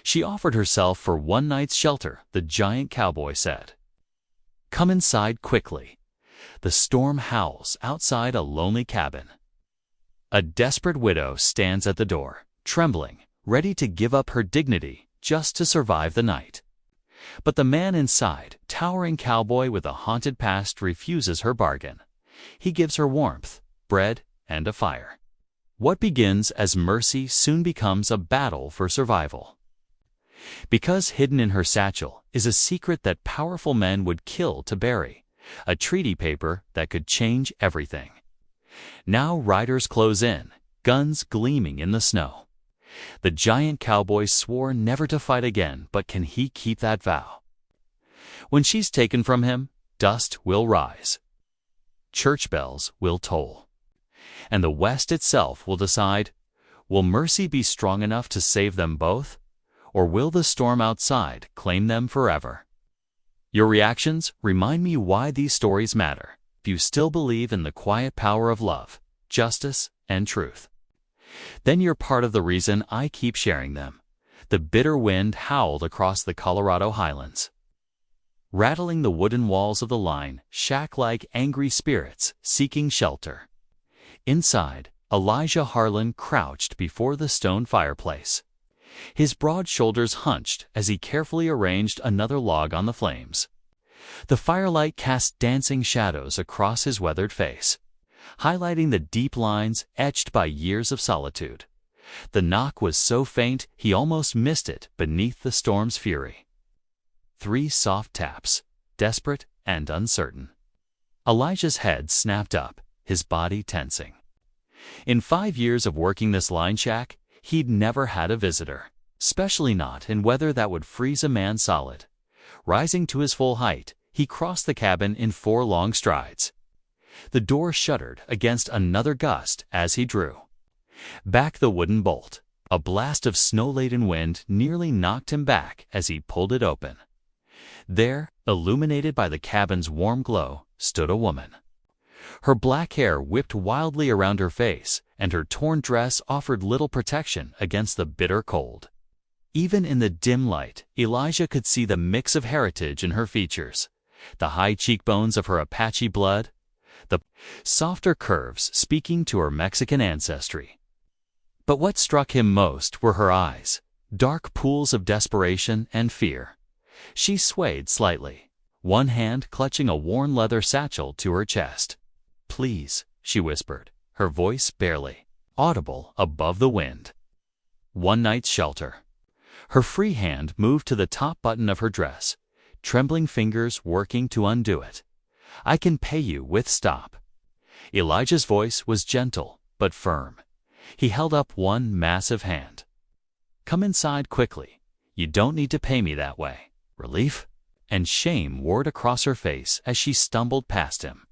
She offered herself for one night's shelter, the giant cowboy said. Come inside quickly. The storm howls outside a lonely cabin. A desperate widow stands at the door, trembling, ready to give up her dignity just to survive the night. But the man inside, towering cowboy with a haunted past, refuses her bargain. He gives her warmth, bread, and a fire. What begins as mercy soon becomes a battle for survival. Because hidden in her satchel is a secret that powerful men would kill to bury, a treaty paper that could change everything. Now riders close in, guns gleaming in the snow. The giant cowboy swore never to fight again, but can he keep that vow? When she's taken from him, dust will rise. Church bells will toll. And the West itself will decide, will mercy be strong enough to save them both? Or will the storm outside claim them forever? Your reactions remind me why these stories matter. If you still believe in the quiet power of love, justice, and truth, then you're part of the reason I keep sharing them. The bitter wind howled across the Colorado highlands, rattling the wooden walls of the line, shack-like angry spirits seeking shelter. Inside, Elijah Harlan crouched before the stone fireplace, his broad shoulders hunched as he carefully arranged another log on the flames. The firelight cast dancing shadows across his weathered face, highlighting the deep lines etched by years of solitude. The knock was so faint he almost missed it beneath the storm's fury. 3 soft taps, desperate and uncertain. Elijah's head snapped up, his body tensing. In 5 years of working this line shack, he'd never had a visitor, especially not in weather that would freeze a man solid. Rising to his full height, he crossed the cabin in 4 long strides. The door shuddered against another gust as he drew back the wooden bolt. A blast of snow-laden wind nearly knocked him back as he pulled it open. There, illuminated by the cabin's warm glow, stood a woman. Her black hair whipped wildly around her face, and her torn dress offered little protection against the bitter cold. Even in the dim light, Elijah could see the mix of heritage in her features, the high cheekbones of her Apache blood, the softer curves speaking to her Mexican ancestry. But what struck him most were her eyes, dark pools of desperation and fear. She swayed slightly, one hand clutching a worn leather satchel to her chest. "Please," she whispered, her voice barely audible above the wind. One night's shelter. Her free hand moved to the top button of her dress, trembling fingers working to undo it. "I can pay you with stop." Elijah's voice was gentle but firm. He held up one massive hand. "Come inside quickly. You don't need to pay me that way." Relief and shame warred across her face as she stumbled past him.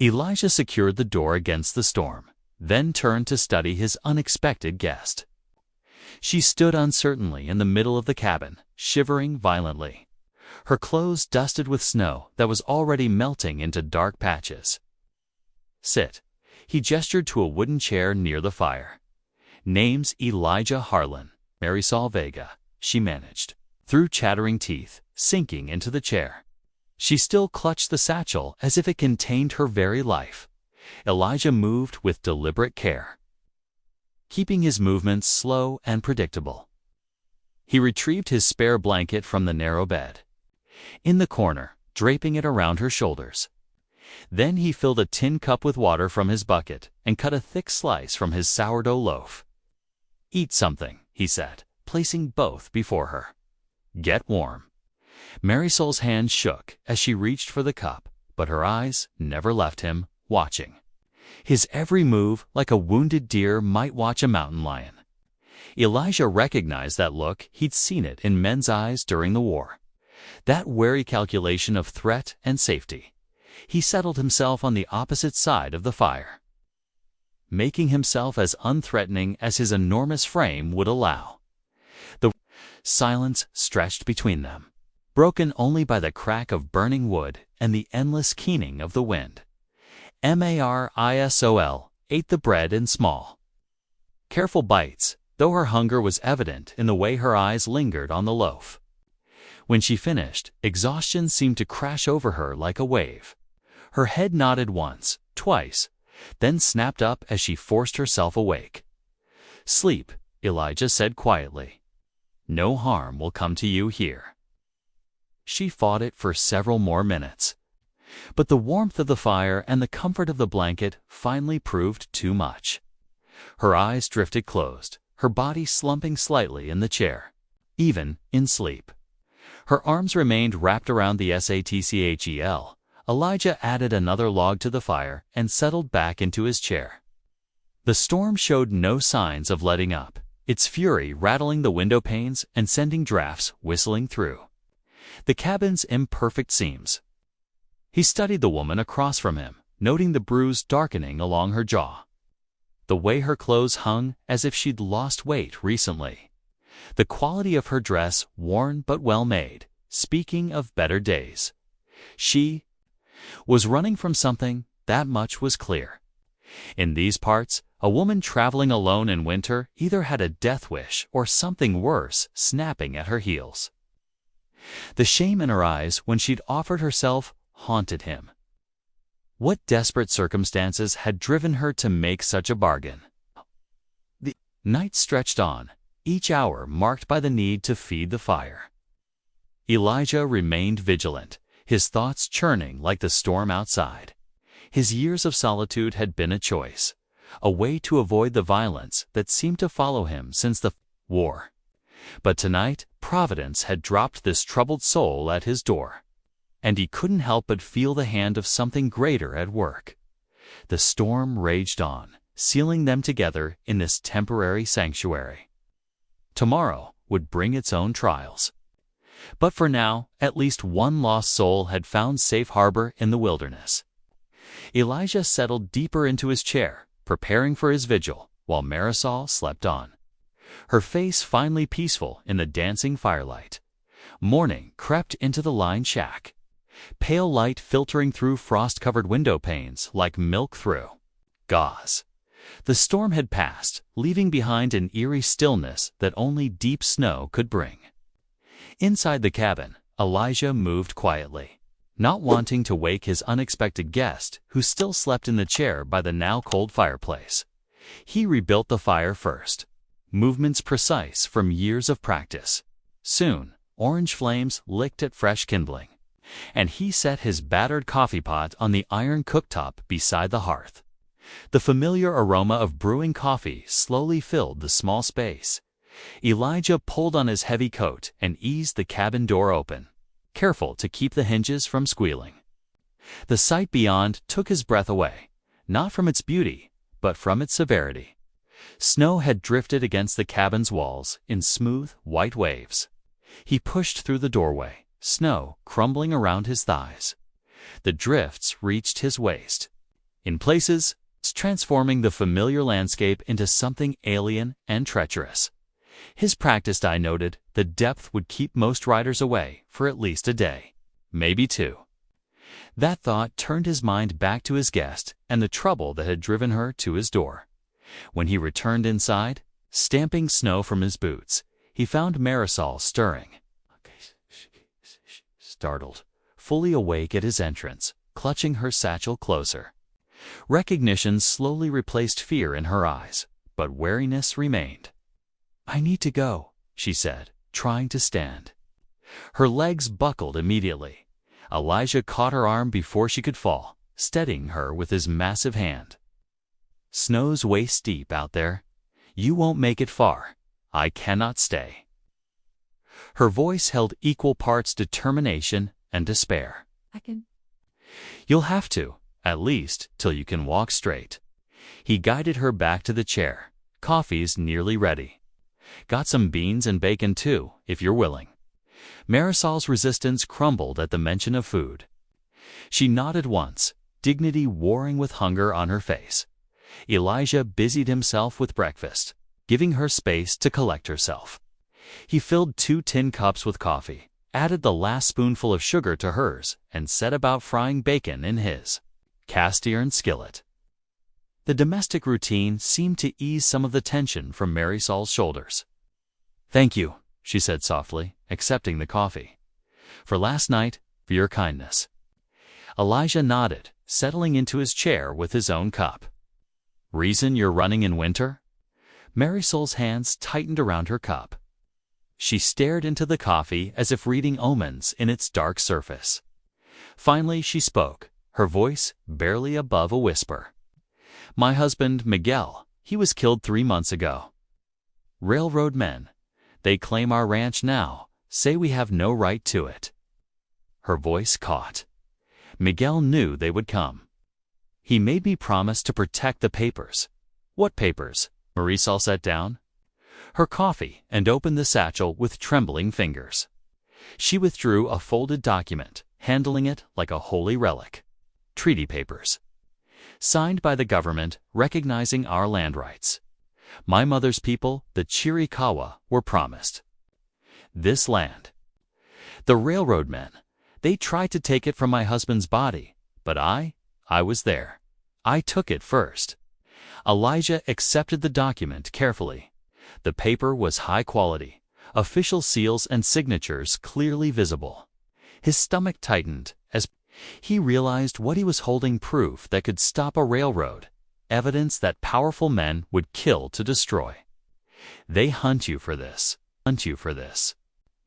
Elijah secured the door against the storm, then turned to study his unexpected guest. She stood uncertainly in the middle of the cabin, shivering violently, her clothes dusted with snow that was already melting into dark patches. "Sit." He gestured to a wooden chair near the fire. "Name's Elijah Harlan, Marisol Vega," she managed, through chattering teeth, sinking into the chair. She still clutched the satchel as if it contained her very life. Elijah moved with deliberate care, keeping his movements slow and predictable. He retrieved his spare blanket from the narrow bed, in the corner, draping it around her shoulders. Then he filled a tin cup with water from his bucket and cut a thick slice from his sourdough loaf. "Eat something," he said, placing both before her. "Get warm." Marisol's hand shook as she reached for the cup, but her eyes never left him, watching his every move like a wounded deer might watch a mountain lion. Elijah recognized that look. He'd seen it in men's eyes during the war, that wary calculation of threat and safety. He settled himself on the opposite side of the fire, making himself as unthreatening as his enormous frame would allow. The silence stretched between them, broken only by the crack of burning wood and the endless keening of the wind. Marisol ate the bread in small, careful bites, though her hunger was evident in the way her eyes lingered on the loaf. When she finished, exhaustion seemed to crash over her like a wave. Her head nodded once, twice, then snapped up as she forced herself awake. "Sleep," Elijah said quietly. "No harm will come to you here." She fought it for several more minutes. But the warmth of the fire and the comfort of the blanket finally proved too much. Her eyes drifted closed, her body slumping slightly in the chair, even in sleep. Her arms remained wrapped around the satchel. Elijah added another log to the fire and settled back into his chair. The storm showed no signs of letting up, its fury rattling the window panes and sending drafts whistling through the cabin's imperfect seams. He studied the woman across from him, noting the bruise darkening along her jaw, the way her clothes hung as if she'd lost weight recently, the quality of her dress worn but well made, speaking of better days. She was running from something, that much was clear. In these parts, a woman traveling alone in winter either had a death wish or something worse snapping at her heels. The shame in her eyes when she'd offered herself haunted him. What desperate circumstances had driven her to make such a bargain? The night stretched on, each hour marked by the need to feed the fire. Elijah remained vigilant, his thoughts churning like the storm outside. His years of solitude had been a choice, a way to avoid the violence that seemed to follow him since the war. But tonight, Providence had dropped this troubled soul at his door, and he couldn't help but feel the hand of something greater at work. The storm raged on, sealing them together in this temporary sanctuary. Tomorrow would bring its own trials. But for now, at least one lost soul had found safe harbor in the wilderness. Elijah settled deeper into his chair, preparing for his vigil, while Marisol slept on, her face finally peaceful in the dancing firelight. Morning crept into the lined shack, pale light filtering through frost-covered window panes like milk through gauze. The storm had passed, leaving behind an eerie stillness that only deep snow could bring. Inside the cabin, Elijah moved quietly, not wanting to wake his unexpected guest, who still slept in the chair by the now cold fireplace. He rebuilt the fire first, movements precise from years of practice. Soon, orange flames licked at fresh kindling, and he set his battered coffee pot on the iron cooktop beside the hearth. The familiar aroma of brewing coffee slowly filled the small space. Elijah pulled on his heavy coat and eased the cabin door open, careful to keep the hinges from squealing. The sight beyond took his breath away, not from its beauty, but from its severity. Snow had drifted against the cabin's walls in smooth, white waves. He pushed through the doorway, snow crumbling around his thighs. The drifts reached his waist, in places transforming the familiar landscape into something alien and treacherous. His practiced eye noted the depth would keep most riders away for at least a day, maybe two. That thought turned his mind back to his guest and the trouble that had driven her to his door. When he returned inside, stamping snow from his boots, he found Marisol stirring. Startled, fully awake at his entrance, clutching her satchel closer. Recognition slowly replaced fear in her eyes, but wariness remained. "I need to go," she said, trying to stand. Her legs buckled immediately. Elijah caught her arm before she could fall, steadying her with his massive hand. "Snow's waist deep out there. You won't make it far. I cannot stay." Her voice held equal parts determination and despair. "You'll have to, at least till you can walk straight." He guided her back to the chair. "Coffee's nearly ready. Got some beans and bacon too, if you're willing." Marisol's resistance crumbled at the mention of food. She nodded once, dignity warring with hunger on her face. Elijah busied himself with breakfast, giving her space to collect herself. He filled 2 tin cups with coffee, added the last spoonful of sugar to hers, and set about frying bacon in his cast-iron skillet. The domestic routine seemed to ease some of the tension from Marisol's shoulders. "Thank you," she said softly, accepting the coffee. "For last night, for your kindness." Elijah nodded, settling into his chair with his own cup. "Reason you're running in winter?" Marisol's hands tightened around her cup. She stared into the coffee as if reading omens in its dark surface. Finally she spoke, her voice barely above a whisper. "My husband, Miguel, he was killed 3 months ago. Railroad men. They claim our ranch now, say we have no right to it." Her voice caught. Miguel knew they would come. "He made me promise to protect the papers." "What papers?" Marisol sat down her coffee and opened the satchel with trembling fingers. She withdrew a folded document, handling it like a holy relic. "Treaty papers. Signed by the government recognizing our land rights. My mother's people, the Chiricahua, were promised this land. The railroad men, they tried to take it from my husband's body, but I was there. I took it first." Elijah accepted the document carefully. The paper was high quality, official seals and signatures clearly visible. His stomach tightened as he realized what he was holding: proof that could stop a railroad, evidence that powerful men would kill to destroy. "They hunt you for this.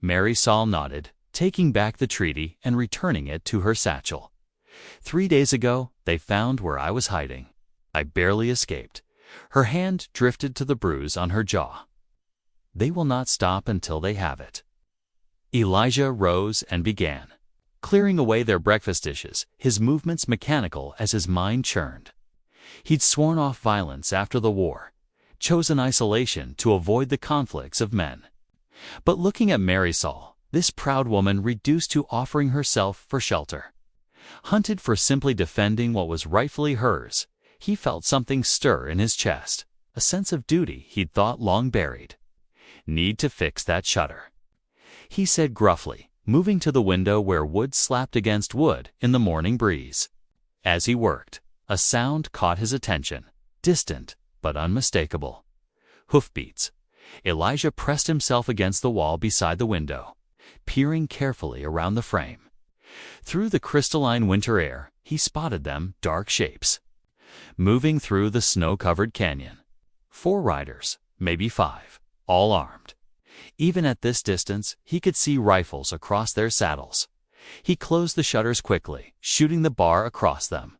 Marisol nodded, taking back the treaty and returning it to her satchel. "3 days ago, they found where I was hiding. I barely escaped." Her hand drifted to the bruise on her jaw. "They will not stop until they have it." Elijah rose and began clearing away their breakfast dishes, his movements mechanical as his mind churned. He'd sworn off violence after the war, chosen isolation to avoid the conflicts of men. But looking at Marisol, this proud woman reduced to offering herself for shelter, hunted for simply defending what was rightfully hers, he felt something stir in his chest, a sense of duty he'd thought long buried. "Need to fix that shutter," he said gruffly, moving to the window where wood slapped against wood in the morning breeze. As he worked, a sound caught his attention, distant but unmistakable. Hoofbeats. Elijah pressed himself against the wall beside the window, peering carefully around the frame. Through the crystalline winter air, he spotted them, dark shapes, moving through the snow-covered canyon. 4 riders, maybe 5, all armed. Even at this distance, he could see rifles across their saddles. He closed the shutters quickly, shooting the bar across them.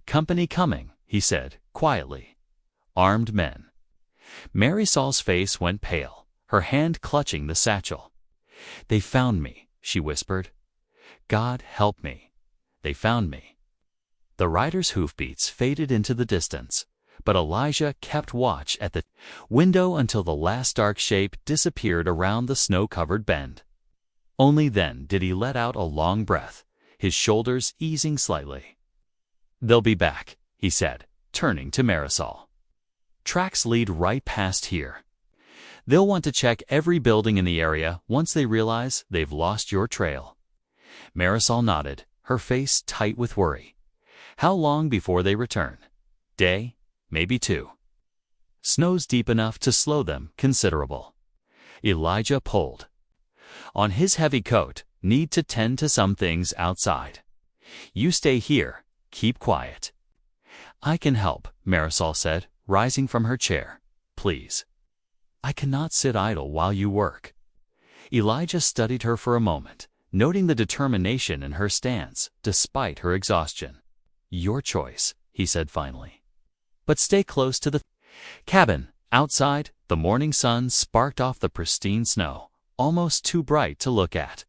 "Company coming," he said, quietly. "Armed men." Marisol's face went pale, her hand clutching the satchel. "They found me," she whispered. "God help me. They found me." The rider's hoofbeats faded into the distance, but Elijah kept watch at the window until the last dark shape disappeared around the snow-covered bend. Only then did he let out a long breath, his shoulders easing slightly. "They'll be back," he said, turning to Marisol. "Tracks lead right past here. They'll want to check every building in the area once they realize they've lost your trail." Marisol nodded, her face tight with worry. "How long before they return?" "Day, maybe 2. Snow's deep enough to slow them considerable." Elijah pulled on his heavy coat. "Need to tend to some things outside. You stay here, keep quiet." "I can help," Marisol said, rising from her chair. "Please. I cannot sit idle while you work." Elijah studied her for a moment, noting the determination in her stance, despite her exhaustion. "Your choice," he said finally. "But stay close to the cabin." Outside, the morning sun sparked off the pristine snow, almost too bright to look at.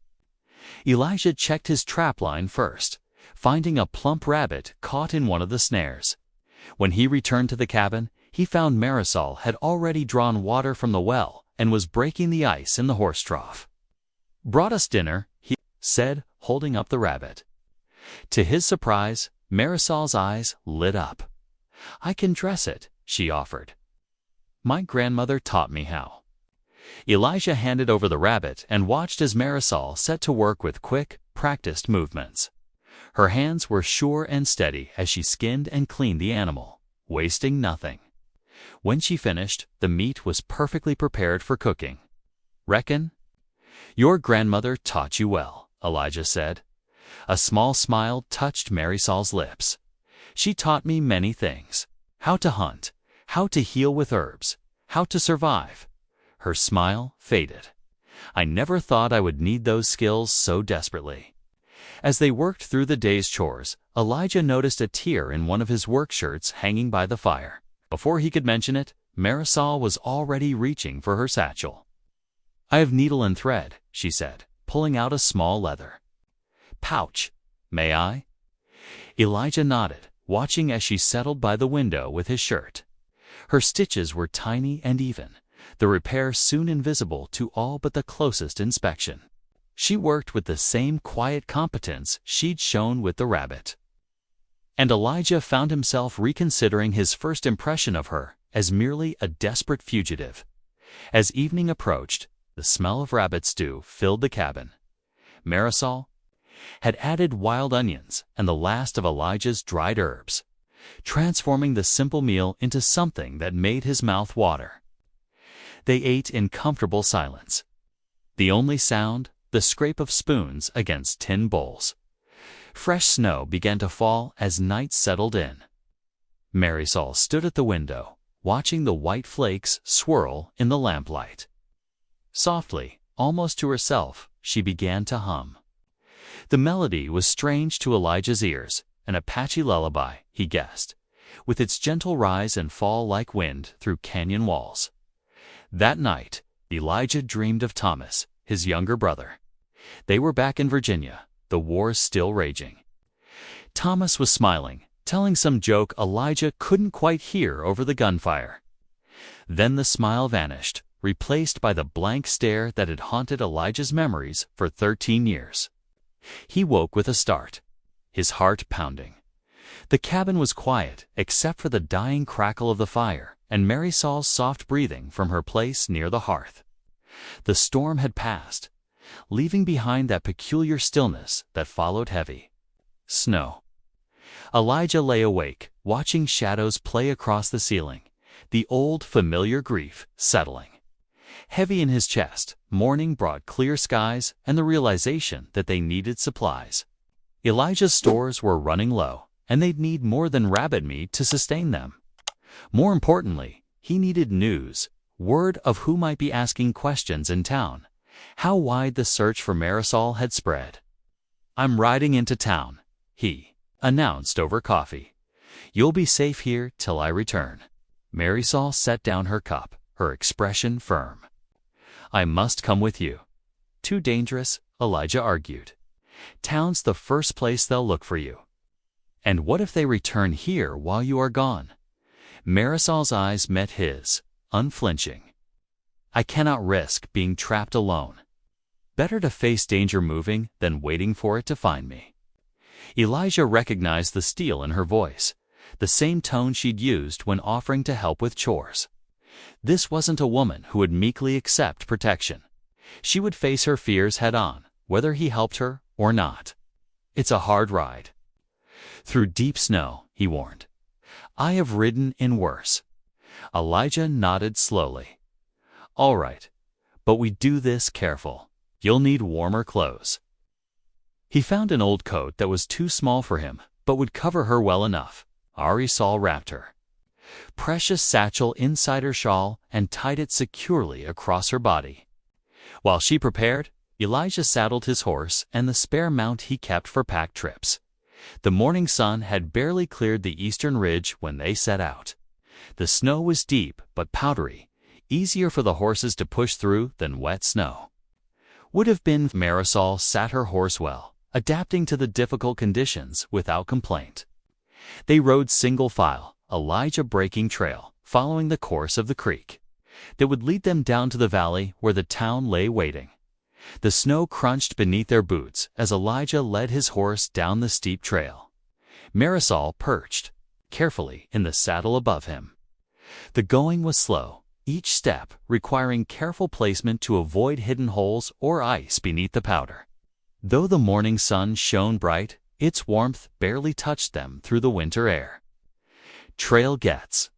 Elijah checked his trapline first, finding a plump rabbit caught in one of the snares. When he returned to the cabin, he found Marisol had already drawn water from the well and was breaking the ice in the horse trough. "Brought us dinner," he said, holding up the rabbit. To his surprise, Marisol's eyes lit up. "I can dress it," she offered. "My grandmother taught me how." Elijah handed over the rabbit and watched as Marisol set to work with quick, practiced movements. Her hands were sure and steady as she skinned and cleaned the animal, wasting nothing. When she finished, the meat was perfectly prepared for cooking. "Reckon your grandmother taught you well," Elijah said. A small smile touched Marisol's lips. "She taught me many things. How to hunt, how to heal with herbs, how to survive." Her smile faded. "I never thought I would need those skills so desperately." As they worked through the day's chores, Elijah noticed a tear in one of his work shirts hanging by the fire. Before he could mention it, Marisol was already reaching for her satchel. "I have needle and thread," she said, pulling out a small leather pouch. "May I?" Elijah nodded, watching as she settled by the window with his shirt. Her stitches were tiny and even, the repair soon invisible to all but the closest inspection. She worked with the same quiet competence she'd shown with the rabbit. And Elijah found himself reconsidering his first impression of her as merely a desperate fugitive. As evening approached, the smell of rabbit stew filled the cabin. Marisol had added wild onions and the last of Elijah's dried herbs, transforming the simple meal into something that made his mouth water. They ate in comfortable silence. The only sound, the scrape of spoons against tin bowls. Fresh snow began to fall as night settled in. Marisol stood at the window, watching the white flakes swirl in the lamplight. Softly, almost to herself, she began to hum. The melody was strange to Elijah's ears, an Apache lullaby, he guessed, with its gentle rise and fall like wind through canyon walls. That night, Elijah dreamed of Thomas, his younger brother. They were back in Virginia, the war still raging. Thomas was smiling, telling some joke Elijah couldn't quite hear over the gunfire. Then the smile vanished, replaced by the blank stare that had haunted Elijah's memories for 13 years. He woke with a start, his heart pounding. The cabin was quiet except for the dying crackle of the fire and Marisol's soft breathing from her place near the hearth. The storm had passed, leaving behind that peculiar stillness that followed heavy snow. Elijah lay awake, watching shadows play across the ceiling, the old familiar grief settling. Heavy in his chest, morning brought clear skies and the realization that they needed supplies. Elijah's stores were running low, and they'd need more than rabbit meat to sustain them. More importantly, he needed news, word of who might be asking questions in town, how wide the search for Marisol had spread. "I'm riding into town," he announced over coffee. "You'll be safe here till I return." Marisol set down her cup, her expression firm. "I must come with you." "Too dangerous," Elijah argued. "Town's the first place they'll look for you." "And what if they return here while you are gone?" Marisol's eyes met his, unflinching. "I cannot risk being trapped alone. Better to face danger moving than waiting for it to find me." Elijah recognized the steel in her voice, the same tone she'd used when offering to help with chores. This wasn't a woman who would meekly accept protection. She would face her fears head-on, whether he helped her or not. "It's a hard ride through deep snow," he warned. "I have ridden in worse." Elijah nodded slowly. "All right, but we do this careful. You'll need warmer clothes." He found an old coat that was too small for him, but would cover her well enough. Marisol wrapped her precious satchel inside her shawl and tied it securely across her body. While she prepared, Elijah saddled his horse and the spare mount he kept for pack trips. The morning sun had barely cleared the eastern ridge when they set out. The snow was deep but powdery, easier for the horses to push through than wet snow. Would have been Marisol sat her horse well, adapting to the difficult conditions without complaint. They rode single file, Elijah breaking trail, following the course of the creek that would lead them down to the valley where the town lay waiting. The snow crunched beneath their boots as Elijah led his horse down the steep trail. Marisol perched carefully in the saddle above him. The going was slow, each step requiring careful placement to avoid hidden holes or ice beneath the powder. Though the morning sun shone bright, its warmth barely touched them through the winter air. trail gets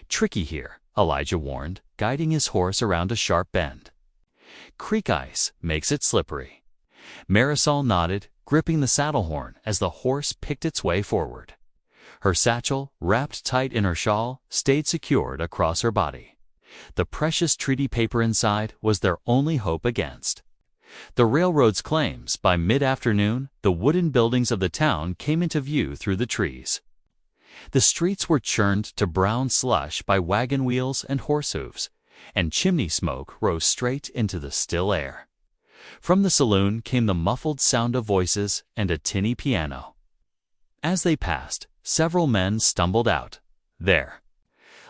tricky here, Elijah warned, guiding his horse around a sharp bend. Creek ice makes it slippery. Marisol nodded, gripping the saddle horn as the horse picked its way forward. Her satchel, wrapped tight in her shawl, stayed secured across her body. The precious treaty paper inside was their only hope against the railroad's claims. By mid-afternoon, the wooden buildings of the town came into view through the trees. The streets were churned to brown slush by wagon wheels and horse hooves, and chimney smoke rose straight into the still air. From the saloon came the muffled sound of voices and a tinny piano. As they passed, several men stumbled out. There.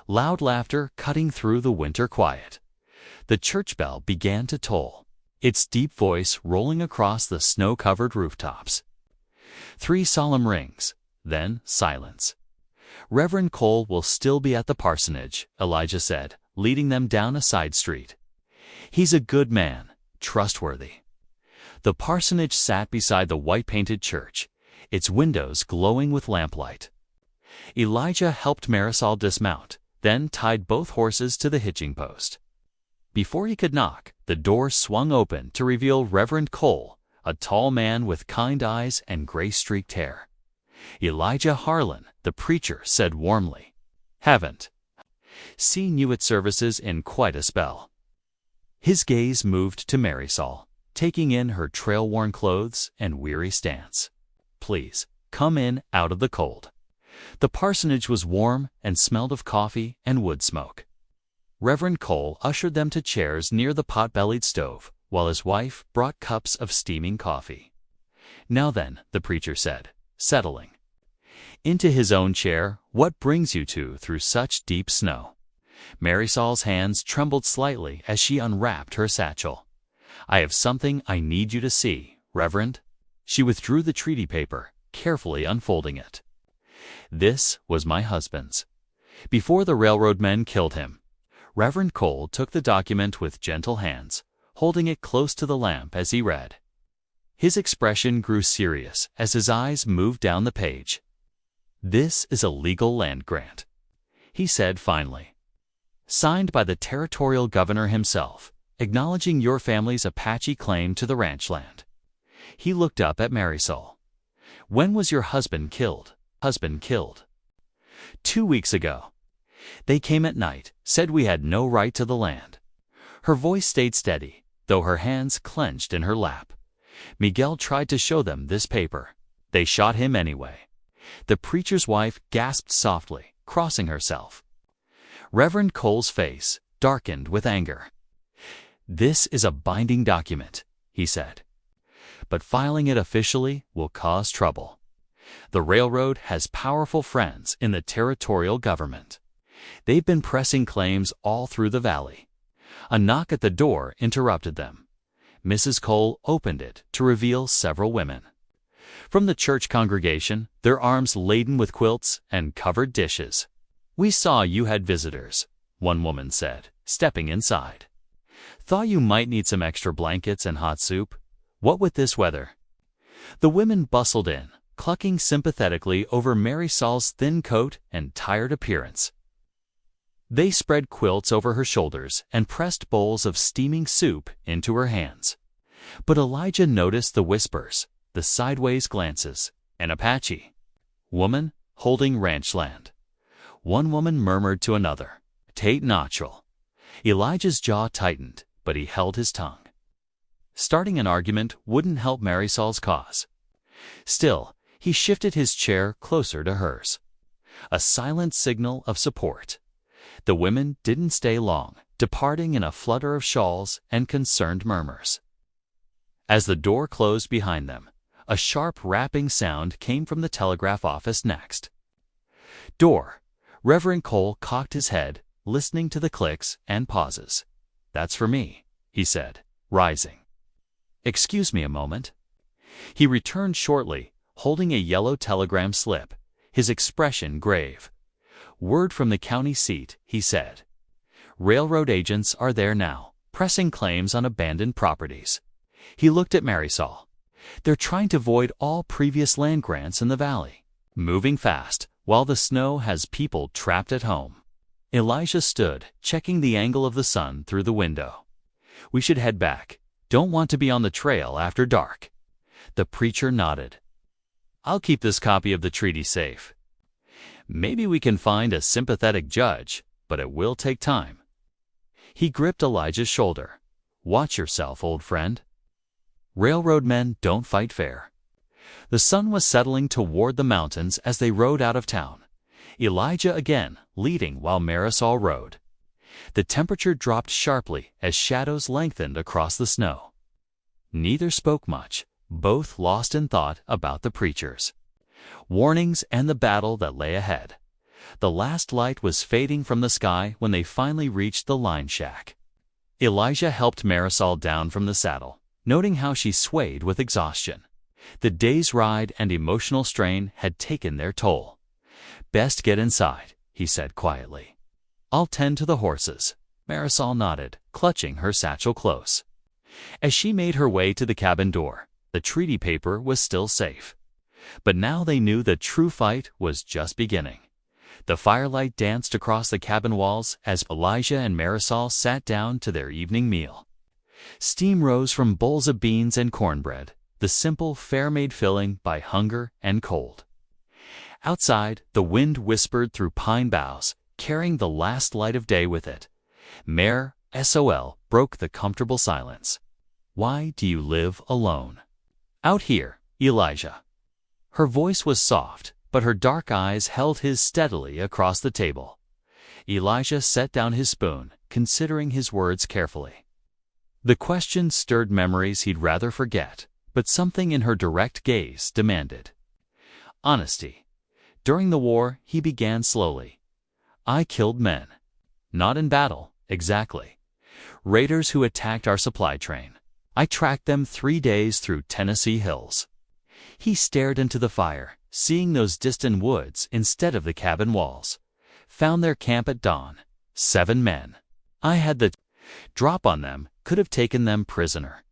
Loud laughter cutting through the winter quiet. The church bell began to toll, its deep voice rolling across the snow-covered rooftops. 3 solemn rings, then silence. Reverend Cole will still be at the parsonage, Elijah said, leading them down a side street. He's a good man, trustworthy. The parsonage sat beside the white-painted church, its windows glowing with lamplight. Elijah helped Marisol dismount, then tied both horses to the hitching post. Before he could knock, the door swung open to reveal Reverend Cole, a tall man with kind eyes and gray-streaked hair. Elijah Harlan, the preacher, said warmly, "Haven't seen you at services in quite a spell." His gaze moved to Marisol, taking in her trail-worn clothes and weary stance. "Please, come in out of the cold." The parsonage was warm and smelled of coffee and wood smoke. Reverend Cole ushered them to chairs near the pot-bellied stove, while his wife brought cups of steaming coffee. "Now then," the preacher said, settling into his own chair, "what brings you two through such deep snow?" Marisol's hands trembled slightly as she unwrapped her satchel. "I have something I need you to see, Reverend." She withdrew the treaty paper, carefully unfolding it. "This was my husband's. Before the railroad men killed him." Reverend Cole took the document with gentle hands, holding it close to the lamp as he read. His expression grew serious as his eyes moved down the page. "This is a legal land grant," he said finally. "Signed by the territorial governor himself, acknowledging your family's Apache claim to the ranch land." He looked up at Marisol. "When was your husband killed?" "Killed 2 weeks ago. They came at night, said we had no right to the land." Her voice stayed steady, though her hands clenched in her lap. "Miguel tried to show them this paper. They shot him anyway." The preacher's wife gasped softly, crossing herself. Reverend Cole's face darkened with anger. "This is a binding document," he said. "But filing it officially will cause trouble. The railroad has powerful friends in the territorial government. They've been pressing claims all through the valley." A knock at the door interrupted them. Mrs. Cole opened it to reveal several women. From the church congregation, their arms laden with quilts and covered dishes. "We saw you had visitors," one woman said, stepping inside. "Thought you might need some extra blankets and hot soup. What with this weather?" The women bustled in, clucking sympathetically over Marisol's thin coat and tired appearance. They spread quilts over her shoulders and pressed bowls of steaming soup into her hands. But Elijah noticed the whispers, the sideways glances. "An Apache woman holding ranch land." One woman murmured to another, "Tate natural." Elijah's jaw tightened, but he held his tongue. Starting an argument wouldn't help Marisol's cause. Still, he shifted his chair closer to hers. A silent signal of support. The women didn't stay long, departing in a flutter of shawls and concerned murmurs. As the door closed behind them, a sharp rapping sound came from the telegraph office next. Door. Reverend Cole cocked his head, listening to the clicks and pauses. "That's for me," he said, rising. "Excuse me a moment." He returned shortly, holding a yellow telegram slip, his expression grave. "Word from the county seat," he said. "Railroad agents are there now, pressing claims on abandoned properties." He looked at Marisol. "They're trying to void all previous land grants in the valley. Moving fast, while the snow has people trapped at home. Elijah stood, checking the angle of the sun through the window. We should head back. Don't want to be on the trail after dark. The preacher nodded. I'll keep this copy of the treaty safe. Maybe we can find a sympathetic judge, but it will take time. He gripped Elijah's shoulder. Watch yourself, old friend. Railroad men don't fight fair. The sun was settling toward the mountains as they rode out of town. Elijah again leading while Marisol rode. The temperature dropped sharply as shadows lengthened across the snow. Neither spoke much, both lost in thought about the preachers, warnings, and the battle that lay ahead. The last light was fading from the sky when they finally reached the line shack. Elijah helped Marisol down from the saddle, noting how she swayed with exhaustion. The day's ride and emotional strain had taken their toll. Best get inside, he said quietly. I'll tend to the horses. Marisol nodded, clutching her satchel close. As she made her way to the cabin door, the treaty paper was still safe. But now they knew the true fight was just beginning. The firelight danced across the cabin walls as Elijah and Marisol sat down to their evening meal. Steam rose from bowls of beans and cornbread, the simple fare made filling by hunger and cold. Outside, the wind whispered through pine boughs, carrying the last light of day with it. Mare Sol broke the comfortable silence. Why do you live alone? Out here, Elijah. Her voice was soft, but her dark eyes held his steadily across the table. Elijah set down his spoon, considering his words carefully. The question stirred memories he'd rather forget, but something in her direct gaze demanded honesty. During the war, he began slowly. I killed men. Not in battle, exactly. Raiders who attacked our supply train. I tracked them 3 days through Tennessee hills. He stared into the fire, seeing those distant woods instead of the cabin walls. Found their camp at dawn. 7 men. I had the drop on them, could have taken them prisoner.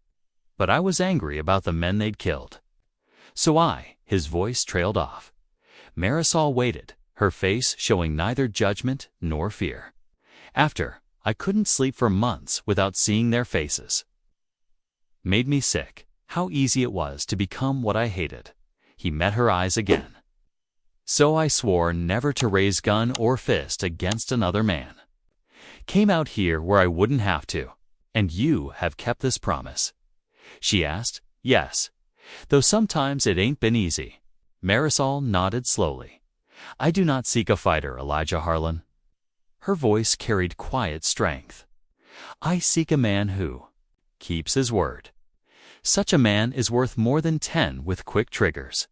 But I was angry about the men they'd killed. His voice trailed off. Marisol waited, her face showing neither judgment nor fear. After, I couldn't sleep for months without seeing their faces. Made me sick, how easy it was to become what I hated. He met her eyes again. So I swore never to raise gun or fist against another man. Came out here where I wouldn't have to, and you have kept this promise. She asked. Yes, though sometimes it ain't been easy. Marisol nodded slowly. I do not seek a fighter, Elijah Harlan. Her voice carried quiet strength. I seek a man who keeps his word. Such a man is worth more than 10 with quick triggers.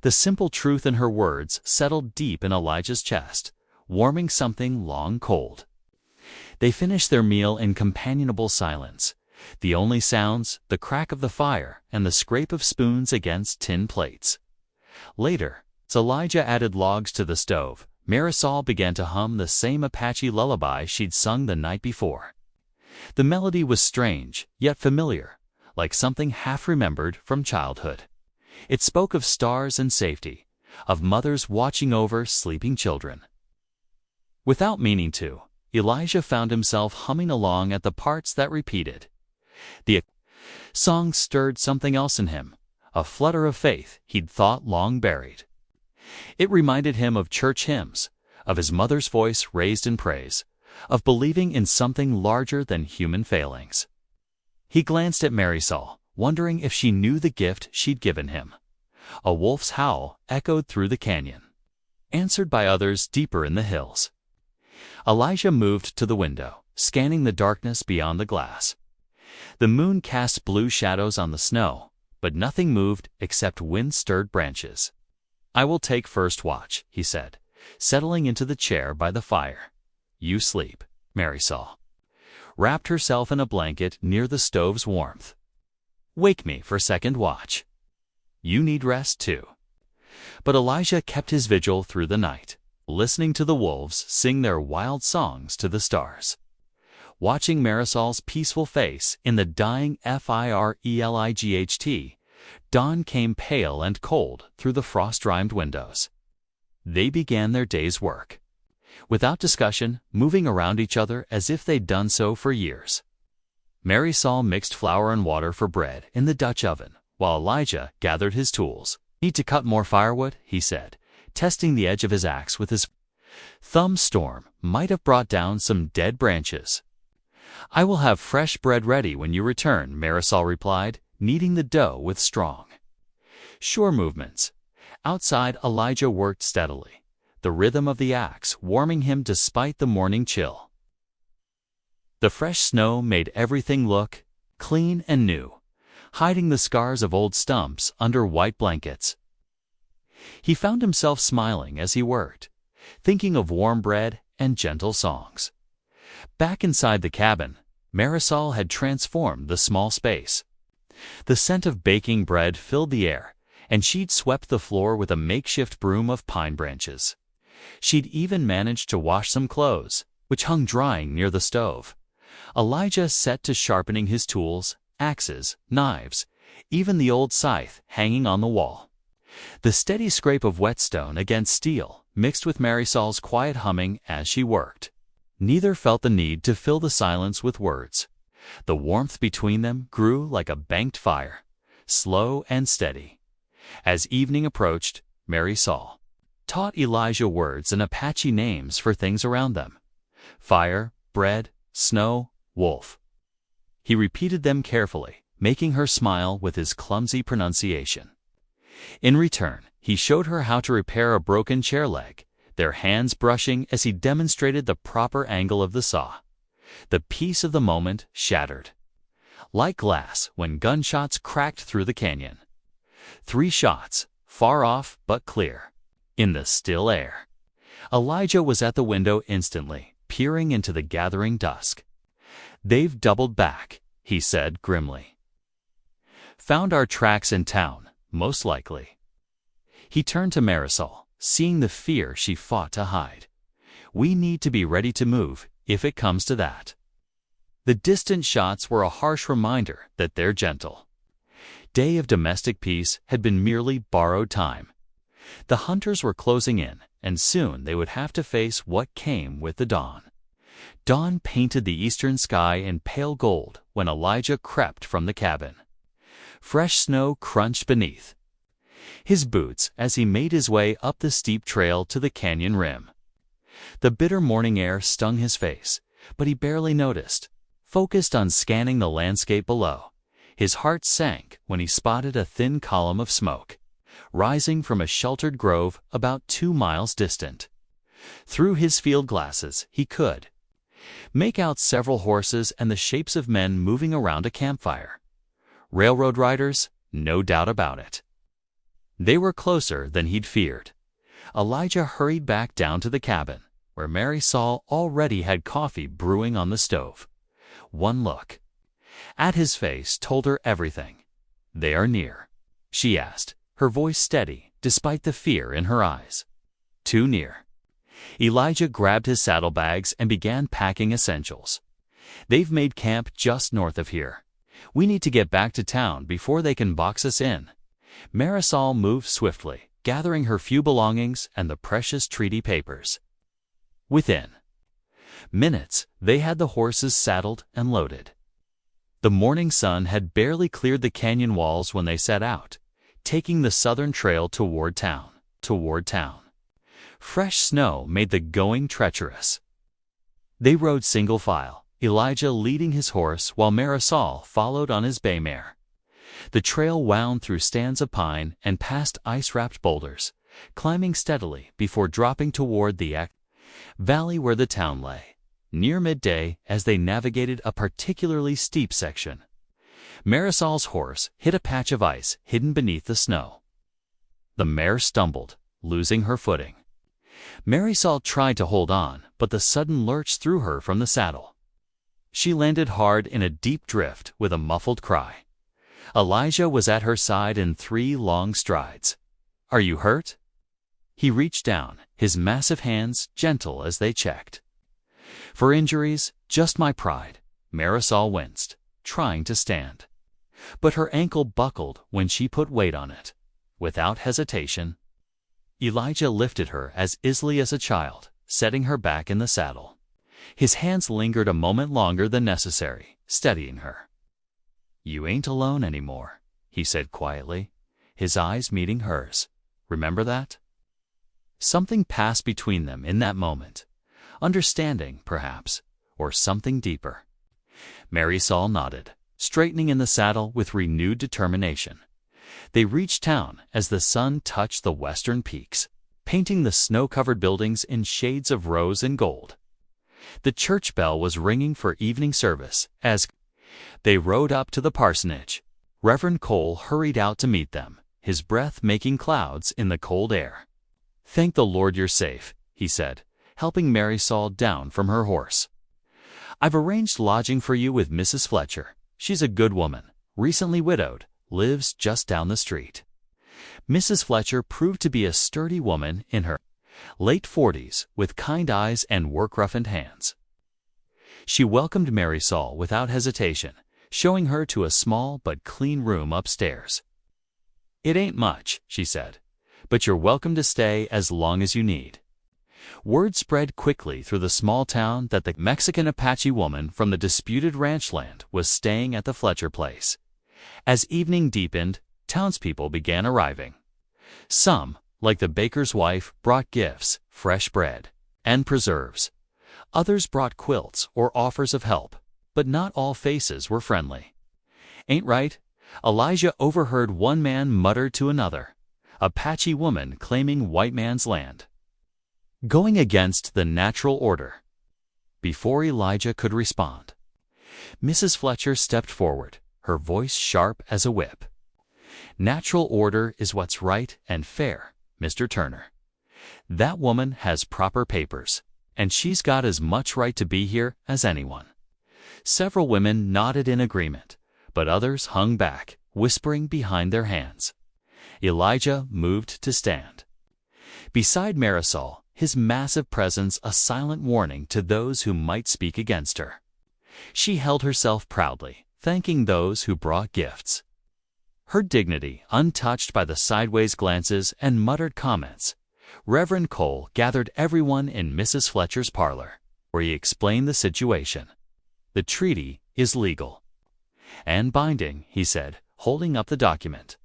The simple truth in her words settled deep in Elijah's chest, warming something long cold. They finished their meal in companionable silence. The only sounds, the crack of the fire and the scrape of spoons against tin plates. Later, as Elijah added logs to the stove, Marisol began to hum the same Apache lullaby she'd sung the night before. The melody was strange, yet familiar, like something half-remembered from childhood. It spoke of stars and safety, of mothers watching over sleeping children. Without meaning to, Elijah found himself humming along at the parts that repeated. The song stirred something else in him, a flutter of faith he'd thought long buried. It reminded him of church hymns, of his mother's voice raised in praise, of believing in something larger than human failings. He glanced at Marisol, wondering if she knew the gift she'd given him. A wolf's howl echoed through the canyon, answered by others deeper in the hills. Elijah moved to the window, scanning the darkness beyond the glass. The moon cast blue shadows on the snow, but nothing moved except wind-stirred branches. I will take first watch, he said, settling into the chair by the fire. You sleep, Marisol. Wrapped herself in a blanket near the stove's warmth. Wake me for second watch. You need rest too. But Elijah kept his vigil through the night, listening to the wolves sing their wild songs to the stars. Watching Marisol's peaceful face in the dying firelight, dawn came pale and cold through the frost-rimed windows. They began their day's work. Without discussion, moving around each other as if they'd done so for years. Marisol mixed flour and water for bread in the Dutch oven, while Elijah gathered his tools. "Need to cut more firewood," he said, testing the edge of his axe with his thumb. "Storm might have brought down some dead branches." "I will have fresh bread ready when you return," Marisol replied, kneading the dough with strong, sure movements. Outside, Elijah worked steadily, the rhythm of the axe warming him despite the morning chill. The fresh snow made everything look clean and new, hiding the scars of old stumps under white blankets. He found himself smiling as he worked, thinking of warm bread and gentle songs. Back inside the cabin, Marisol had transformed the small space. The scent of baking bread filled the air, and she'd swept the floor with a makeshift broom of pine branches. She'd even managed to wash some clothes, which hung drying near the stove. Elijah set to sharpening his tools, axes, knives, even the old scythe hanging on the wall. The steady scrape of whetstone against steel mixed with Marisol's quiet humming as she worked. Neither felt the need to fill the silence with words. The warmth between them grew like a banked fire, slow and steady. As evening approached, Marisol taught Elijah words and Apache names for things around them: fire, bread, snow, wolf. He repeated them carefully, making her smile with his clumsy pronunciation. In return, he showed her how to repair a broken chair leg, their hands brushing as he demonstrated the proper angle of the saw. The peace of the moment shattered, like glass when gunshots cracked through the canyon. 3 shots, far off but clear, in the still air. Elijah was at the window instantly, peering into the gathering dusk. "They've doubled back," he said grimly. "Found our tracks in town, most likely." He turned to Marisol, seeing the fear she fought to hide. "We need to be ready to move, if it comes to that." The distant shots were a harsh reminder that their gentle day of domestic peace had been merely borrowed time. The hunters were closing in, and soon they would have to face what came with the dawn. Dawn painted the eastern sky in pale gold when Elijah crept from the cabin. Fresh snow crunched beneath his boots as he made his way up the steep trail to the canyon rim. The bitter morning air stung his face, but he barely noticed. Focused on scanning the landscape below, his heart sank when he spotted a thin column of smoke, rising from a sheltered grove about 2 miles distant. Through his field glasses, he could make out several horses and the shapes of men moving around a campfire. Railroad riders, no doubt about it. They were closer than he'd feared. Elijah hurried back down to the cabin, where Marisol already had coffee brewing on the stove. One look at his face told her everything. "They are near?" she asked, her voice steady despite the fear in her eyes. "Too near." Elijah grabbed his saddlebags and began packing essentials. "They've made camp just north of here. We need to get back to town before they can box us in." Marisol moved swiftly, gathering her few belongings and the precious treaty papers. Within minutes, they had the horses saddled and loaded. The morning sun had barely cleared the canyon walls when they set out, taking the southern trail toward town. Fresh snow made the going treacherous. They rode single file, Elijah leading his horse while Marisol followed on his bay mare. The trail wound through stands of pine and past ice-wrapped boulders, climbing steadily before dropping toward the valley where the town lay. Near midday, as they navigated a particularly steep section, Marisol's horse hit a patch of ice hidden beneath the snow. The mare stumbled, losing her footing. Marisol tried to hold on, but the sudden lurch threw her from the saddle. She landed hard in a deep drift with a muffled cry. Elijah was at her side in 3 long strides. "Are you hurt?" He reached down, his massive hands gentle as they checked. "For injuries, just my pride." Marisol winced, trying to stand. But her ankle buckled when she put weight on it. Without hesitation, Elijah lifted her as easily as a child, setting her back in the saddle. His hands lingered a moment longer than necessary, steadying her. "You ain't alone anymore," he said quietly, his eyes meeting hers. "Remember that?" Something passed between them in that moment. Understanding, perhaps, or something deeper. Marisol nodded, straightening in the saddle with renewed determination. They reached town as the sun touched the western peaks, painting the snow-covered buildings in shades of rose and gold. The church bell was ringing for evening service as they rode up to the parsonage. Reverend Cole hurried out to meet them, his breath making clouds in the cold air. "Thank the Lord you're safe," he said, helping Marisol down from her horse. "I've arranged lodging for you with Mrs. Fletcher. She's a good woman, recently widowed, lives just down the street." Mrs. Fletcher proved to be a sturdy woman in her late 40s with kind eyes and work-roughened hands. She welcomed Marisol without hesitation, showing her to a small but clean room upstairs. "It ain't much," she said, "but you're welcome to stay as long as you need." Word spread quickly through the small town that the Mexican Apache woman from the disputed ranch land was staying at the Fletcher place. As evening deepened, townspeople began arriving. Some, like the baker's wife, brought gifts, fresh bread, and preserves. Others brought quilts or offers of help, but not all faces were friendly. "Ain't right," Elijah overheard one man mutter to another, "Apache woman claiming white man's land. Going against the natural order." Before Elijah could respond, Mrs. Fletcher stepped forward, her voice sharp as a whip. "Natural order is what's right and fair, Mr. Turner. That woman has proper papers, and she's got as much right to be here as anyone." Several women nodded in agreement, but others hung back, whispering behind their hands. Elijah moved to stand. Beside Marisol, his massive presence a silent warning to those who might speak against her. She held herself proudly, thanking those who brought gifts. Her dignity untouched by the sideways glances and muttered comments. Reverend Cole gathered everyone in Mrs. Fletcher's parlor, where he explained the situation. "The treaty is legal and binding," he said, holding up the document.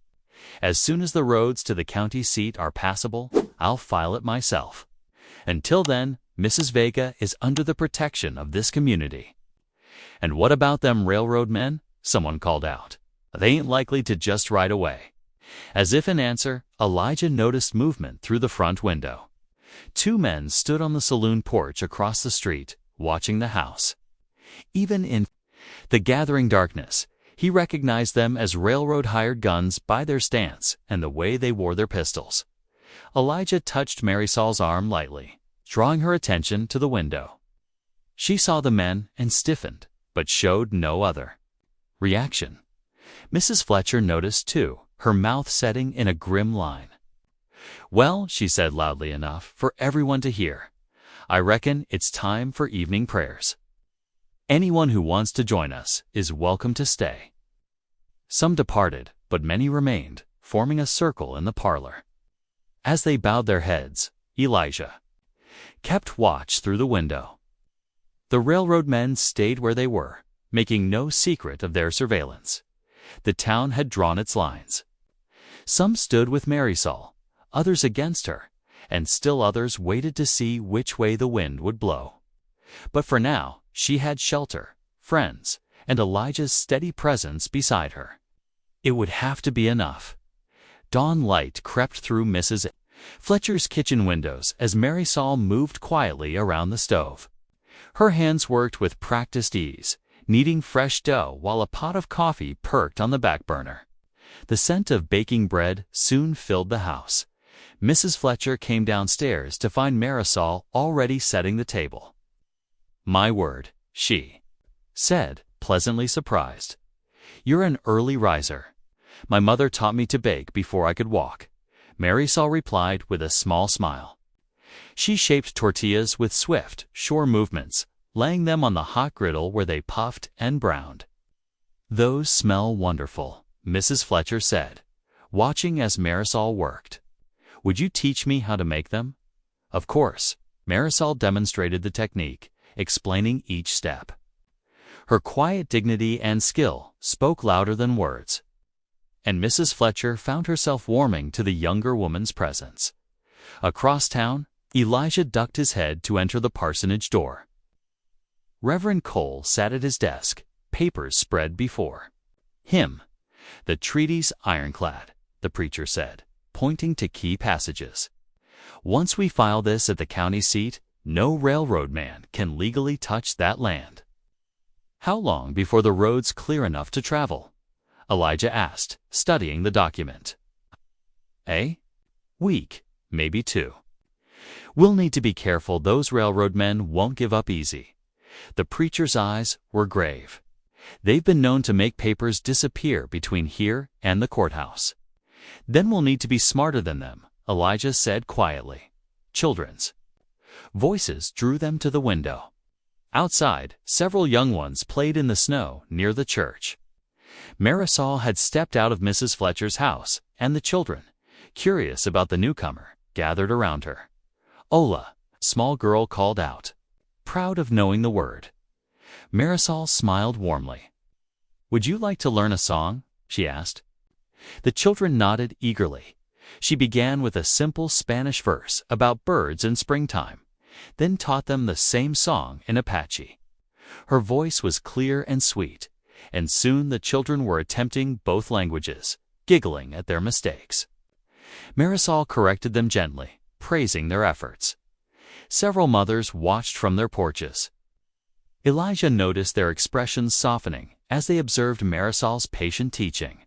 "As soon as the roads to the county seat are passable, I'll file it myself. Until then, Mrs. Vega is under the protection of this community." "And what about them railroad men?" someone called out. "They ain't likely to just ride away." As if in answer, Elijah noticed movement through the front window. Two men stood on the saloon porch across the street, watching the house. Even in the gathering darkness, he recognized them as railroad hired guns by their stance and the way they wore their pistols. Elijah touched Marisol's arm lightly, drawing her attention to the window. She saw the men and stiffened, but showed no other reaction. Mrs. Fletcher noticed, too, her mouth setting in a grim line. "Well," she said loudly enough for everyone to hear, "I reckon it's time for evening prayers. Anyone who wants to join us is welcome to stay." Some departed, but many remained, forming a circle in the parlor. As they bowed their heads, Elijah kept watch through the window. The railroad men stayed where they were, making no secret of their surveillance. The town had drawn its lines. Some stood with Marisol, others against her, and still others waited to see which way the wind would blow. But for now, she had shelter, friends, and Elijah's steady presence beside her. It would have to be enough. Dawn light crept through Mrs. Fletcher's kitchen windows as Marisol moved quietly around the stove. Her hands worked with practiced ease, kneading fresh dough while a pot of coffee perked on the back burner. The scent of baking bread soon filled the house. Mrs. Fletcher came downstairs to find Marisol already setting the table. "My word," she said, pleasantly surprised. "You're an early riser." "My mother taught me to bake before I could walk," Marisol replied with a small smile. She shaped tortillas with swift, sure movements, laying them on the hot griddle where they puffed and browned. "Those smell wonderful," Mrs. Fletcher said, watching as Marisol worked. Would you teach me how to make them? Of course. Marisol demonstrated the technique, explaining each step. Her quiet dignity and skill spoke louder than words, and Mrs. Fletcher found herself warming to the younger woman's presence. Across town, Elijah ducked his head to enter the parsonage door. Reverend Cole sat at his desk, papers spread before him. The treaty's ironclad, the preacher said, pointing to key passages. Once we file this at the county seat, no railroad man can legally touch that land. How long before the road's clear enough to travel? Elijah asked, studying the document. A week, maybe 2. We'll need to be careful those railroad men won't give up easy. The preacher's eyes were grave. They've been known to make papers disappear between here and the courthouse. Then we'll need to be smarter than them, Elijah said quietly. Children's voices drew them to the window. Outside, several young ones played in the snow near the church. Marisol had stepped out of Mrs. Fletcher's house, and the children, curious about the newcomer, gathered around her. Ola, small girl called out, proud of knowing the word. Marisol smiled warmly. Would you like to learn a song? She asked. The children nodded eagerly. She began with a simple Spanish verse about birds in springtime, then taught them the same song in Apache. Her voice was clear and sweet, and soon the children were attempting both languages, giggling at their mistakes. Marisol corrected them gently, praising their efforts. Several mothers watched from their porches. Elijah noticed their expressions softening as they observed Marisol's patient teaching.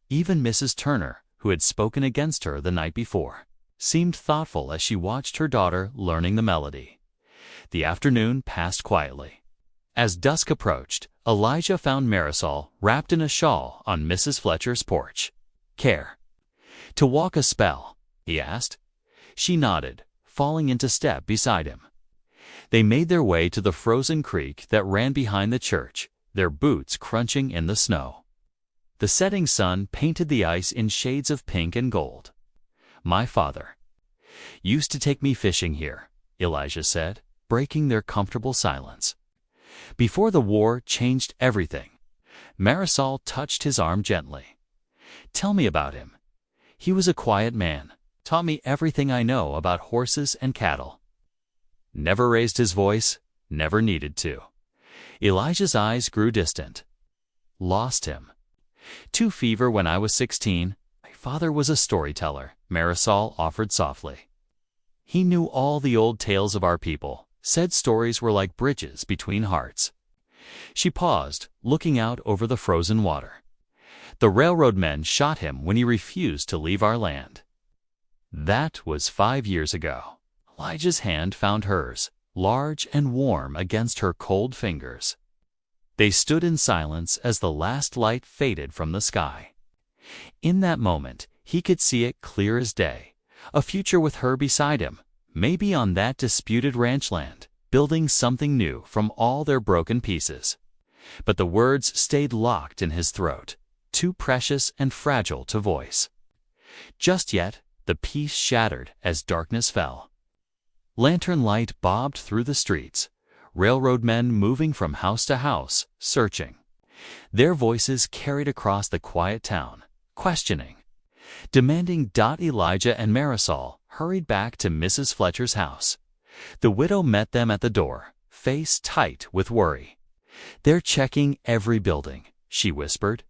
Even Mrs. Turner, who had spoken against her the night before, seemed thoughtful as she watched her daughter learning the melody. The afternoon passed quietly. As dusk approached, Elijah found Marisol wrapped in a shawl on Mrs. Fletcher's porch. Care to walk a spell? He asked. She nodded, falling into step beside him. They made their way to the frozen creek that ran behind the church, their boots crunching in the snow. The setting sun painted the ice in shades of pink and gold. My father used to take me fishing here, Elijah said, breaking their comfortable silence. Before the war changed everything. Marisol touched his arm gently. Tell me about him. He was a quiet man, taught me everything I know about horses and cattle. Never raised his voice, never needed to. Elijah's eyes grew distant. Lost him. To fever when I was 16. My father was a storyteller, Marisol offered softly. He knew all the old tales of our people, said stories were like bridges between hearts. She paused, looking out over the frozen water. The railroad men shot him when he refused to leave our land. That was 5 years ago. Elijah's hand found hers, large and warm against her cold fingers. They stood in silence as the last light faded from the sky. In that moment, he could see it clear as day, a future with her beside him, maybe on that disputed ranch land, building something new from all their broken pieces. But the words stayed locked in his throat, too precious and fragile to voice. Just yet, the peace shattered as darkness fell. Lantern light bobbed through the streets, railroad men moving from house to house, searching. Their voices carried across the quiet town, questioning, demanding. Elijah and Marisol hurried back to Mrs. Fletcher's house. The widow met them at the door, face tight with worry. They're checking every building, she whispered.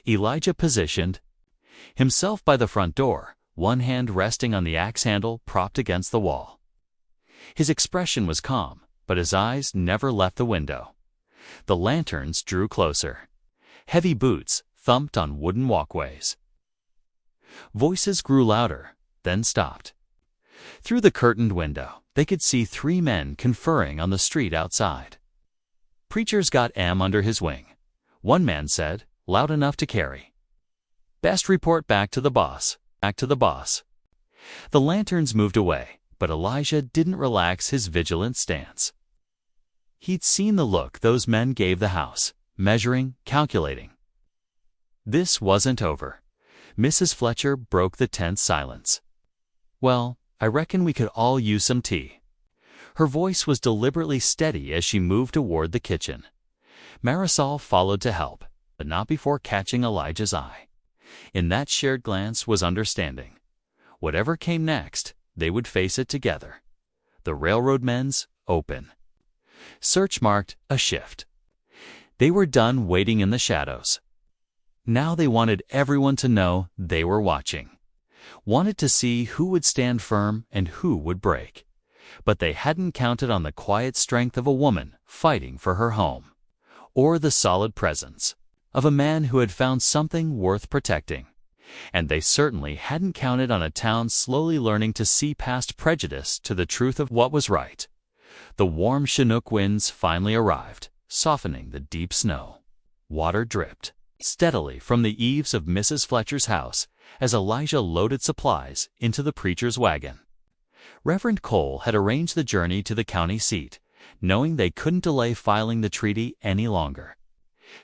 Elijah positioned himself by the front door, one hand resting on the axe handle propped against the wall. His expression was calm, but his eyes never left the window. The lanterns drew closer. Heavy boots thumped on wooden walkways. Voices grew louder, then stopped. Through the curtained window, they could see 3 men conferring on the street outside. Preacher's got M under his wing, one man said, loud enough to carry. Best report back to the boss, back to the boss. The lanterns moved away, but Elijah didn't relax his vigilant stance. He'd seen the look those men gave the house, measuring, calculating. This wasn't over. Mrs. Fletcher broke the tense silence. Well, I reckon we could all use some tea. Her voice was deliberately steady as she moved toward the kitchen. Marisol followed to help, but not before catching Elijah's eye. In that shared glance was understanding. Whatever came next, they would face it together. The railroad men's open. Search marked a shift. They were done waiting in the shadows. Now they wanted everyone to know they were watching. Wanted to see who would stand firm and who would break. But they hadn't counted on the quiet strength of a woman fighting for her home, or the solid presence of a man who had found something worth protecting. And they certainly hadn't counted on a town slowly learning to see past prejudice to the truth of what was right. The warm Chinook winds finally arrived, softening the deep snow. Water dripped steadily from the eaves of Mrs. Fletcher's house as Elijah loaded supplies into the preacher's wagon. Reverend Cole had arranged the journey to the county seat, knowing they couldn't delay filing the treaty any longer.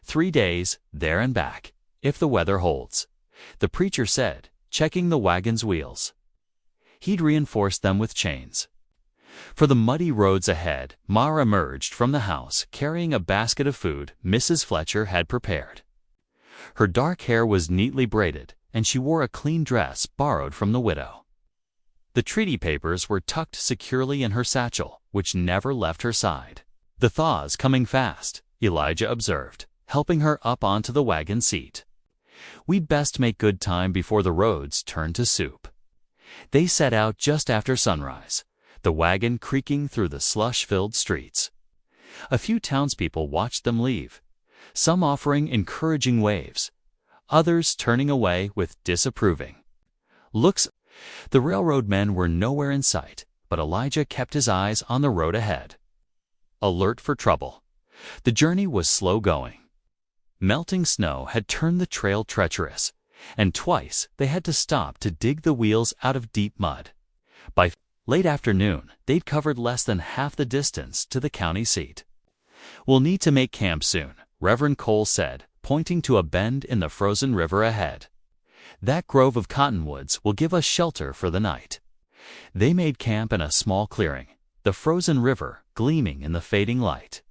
3 days, there and back, if the weather holds, the preacher said, checking the wagon's wheels. He'd reinforced them with chains. For the muddy roads ahead, Ma emerged from the house carrying a basket of food Mrs. Fletcher had prepared. Her dark hair was neatly braided, and she wore a clean dress borrowed from the widow. The treaty papers were tucked securely in her satchel, which never left her side. "The thaw's coming fast," Elijah observed, helping her up onto the wagon seat. "We'd best make good time before the roads turn to soup." They set out just after sunrise, the wagon creaking through the slush-filled streets. A few townspeople watched them leave, some offering encouraging waves, others turning away with disapproving looks. The railroad men were nowhere in sight, but Elijah kept his eyes on the road ahead, alert for trouble. The journey was slow going. Melting snow had turned the trail treacherous, and twice they had to stop to dig the wheels out of deep mud. By late afternoon, they'd covered less than half the distance to the county seat. "We'll need to make camp soon," Reverend Cole said, pointing to a bend in the frozen river ahead. "That grove of cottonwoods will give us shelter for the night." They made camp in a small clearing, the frozen river gleaming in the fading light.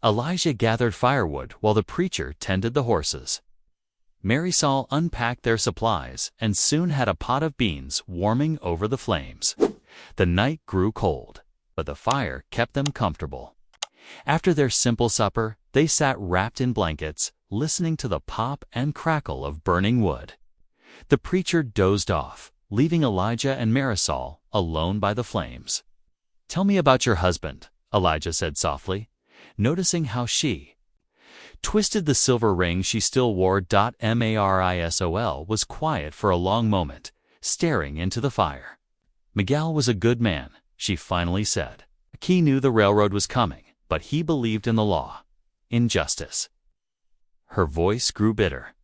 Elijah gathered firewood while the preacher tended the horses. Marisol unpacked their supplies and soon had a pot of beans warming over the flames. The night grew cold, but the fire kept them comfortable. After their simple supper, they sat wrapped in blankets, listening to the pop and crackle of burning wood. The preacher dozed off, leaving Elijah and Marisol alone by the flames. "Tell me about your husband," Elijah said softly, noticing how she twisted the silver ring she still wore. Marisol was quiet for a long moment, staring into the fire. "Miguel was a good man," she finally said. "He knew the railroad was coming, but he believed in the law, in justice." Her voice grew bitter.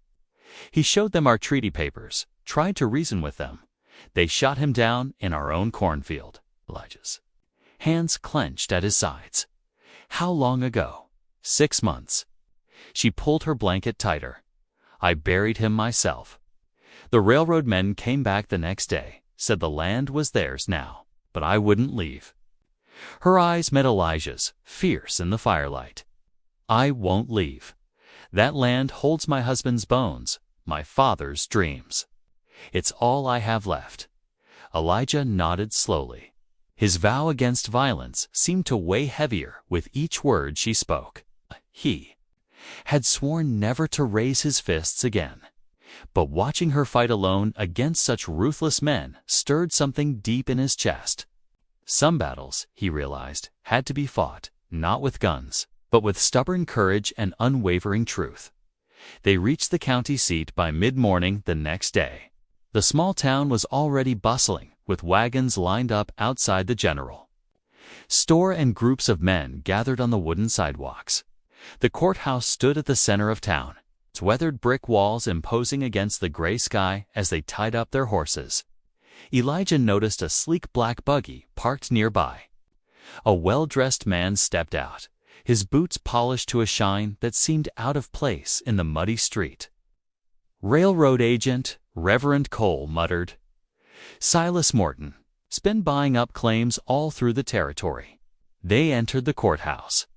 "He showed them our treaty papers, tried to reason with them. They shot him down in our own cornfield." Elijah's hands clenched at his sides. "How long ago?" "6 months." She pulled her blanket tighter. "I buried him myself." The railroad men came back the next day, said the land was theirs now, but I wouldn't leave. Her eyes met Elijah's, fierce in the firelight. "I won't leave. That land holds my husband's bones, my father's dreams. It's all I have left." Elijah nodded slowly. His vow against violence seemed to weigh heavier with each word she spoke. He had sworn never to raise his fists again. But watching her fight alone against such ruthless men stirred something deep in his chest. Some battles, he realized, had to be fought, not with guns, but with stubborn courage and unwavering truth. They reached the county seat by mid-morning the next day. The small town was already bustling, with wagons lined up outside the general store and groups of men gathered on the wooden sidewalks. The courthouse stood at the center of town, its weathered brick walls imposing against the gray sky as they tied up their horses. Elijah noticed a sleek black buggy parked nearby. A well-dressed man stepped out, his boots polished to a shine that seemed out of place in the muddy street. "Railroad agent," Reverend Cole muttered. Silas Morton, been buying up claims all through the territory. They entered the courthouse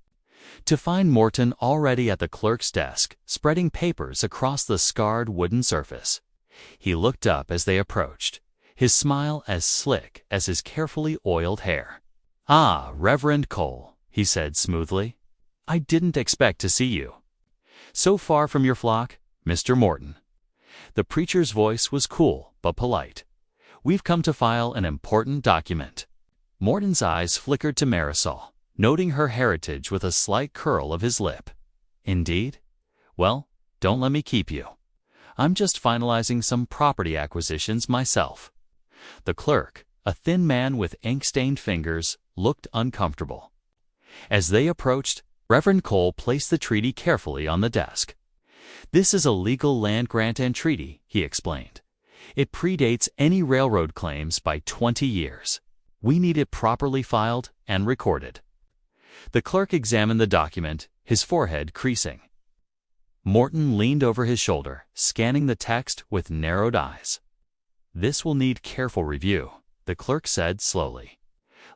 to find Morton already at the clerk's desk, spreading papers across the scarred wooden surface. He looked up as they approached, his smile as slick as his carefully oiled hair. "Ah, Reverend Cole," he said smoothly. "I didn't expect to see you. So far from your flock, Mr. Morton." The preacher's voice was cool but polite. "We've come to file an important document." Morton's eyes flickered to Marisol, noting her heritage with a slight curl of his lip. "Indeed? Well, don't let me keep you. I'm just finalizing some property acquisitions myself." The clerk, a thin man with ink-stained fingers, looked uncomfortable. As they approached, Reverend Cole placed the treaty carefully on the desk. "This is a legal land grant and treaty," he explained. "It predates any railroad claims by 20 years. We need it properly filed and recorded." The clerk examined the document, his forehead creasing. Morton leaned over his shoulder, scanning the text with narrowed eyes. "This will need careful review," the clerk said slowly.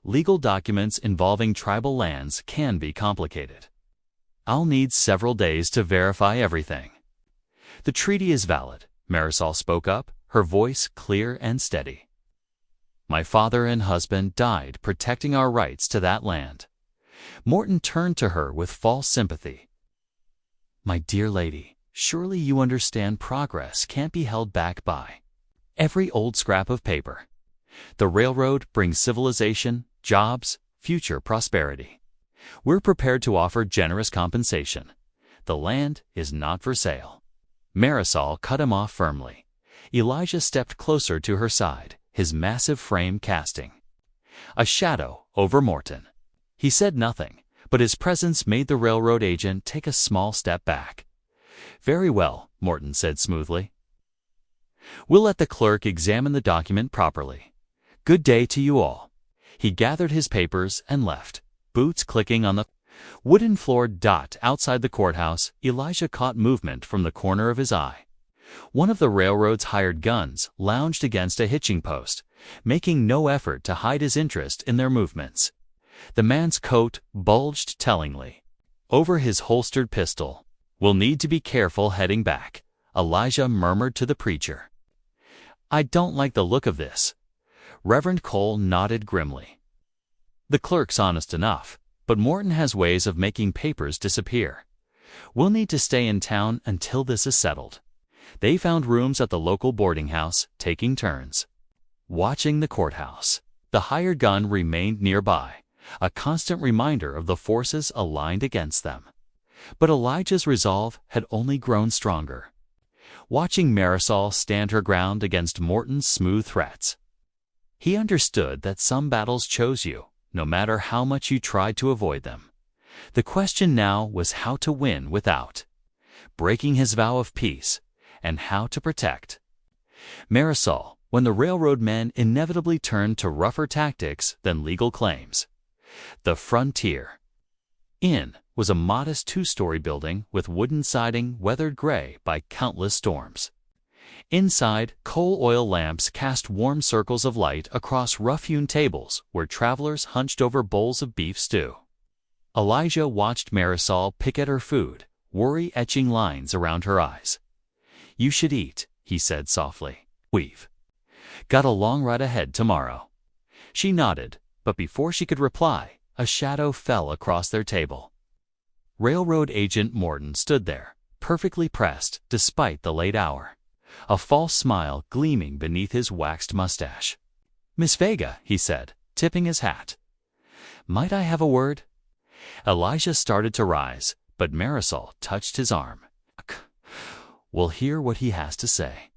"Legal documents involving tribal lands can be complicated. I'll need several days to verify everything." "The treaty is valid," Marisol spoke up, her voice clear and steady. "My father and husband died protecting our rights to that land." Morton turned to her with false sympathy. "My dear lady, surely you understand progress can't be held back by every old scrap of paper. The railroad brings civilization, jobs, future prosperity. We're prepared to offer generous compensation. The land is not for sale." Marisol cut him off firmly. Elijah stepped closer to her side, his massive frame casting a shadow over Morton. He said nothing, but his presence made the railroad agent take a small step back. "Very well," Morton said smoothly. "We'll let the clerk examine the document properly. Good day to you all." He gathered his papers and left, boots clicking on the wooden-floored dot outside the courthouse. Elijah caught movement from the corner of his eye. One of the railroad's hired guns lounged against a hitching post, making no effort to hide his interest in their movements. The man's coat bulged tellingly over his holstered pistol. "We'll need to be careful heading back," Elijah murmured to the preacher. "I don't like the look of this." Reverend Cole nodded grimly. "The clerk's honest enough, but Morton has ways of making papers disappear. We'll need to stay in town until this is settled." They found rooms at the local boarding house, taking turns watching the courthouse. The hired gun remained nearby, a constant reminder of the forces aligned against them. But Elijah's resolve had only grown stronger. Watching Marisol stand her ground against Morton's smooth threats, he understood that some battles chose you, no matter how much you tried to avoid them. The question now was how to win without breaking his vow of peace, and how to protect Marisol when the railroad men inevitably turned to rougher tactics than legal claims. The Frontier Inn was a modest two-story building with wooden siding weathered gray by countless storms. Inside, coal oil lamps cast warm circles of light across rough-hewn tables where travelers hunched over bowls of beef stew. Elijah watched Marisol pick at her food, worry etching lines around her eyes. "You should eat," he said softly. "We've got a long ride ahead tomorrow." She nodded, but before she could reply, a shadow fell across their table. Railroad agent Morton stood there, perfectly pressed despite the late hour, a false smile gleaming beneath his waxed mustache. "Miss Vega," he said, tipping his hat. "Might I have a word?" Elijah started to rise, but Marisol touched his arm. "We'll hear what he has to say."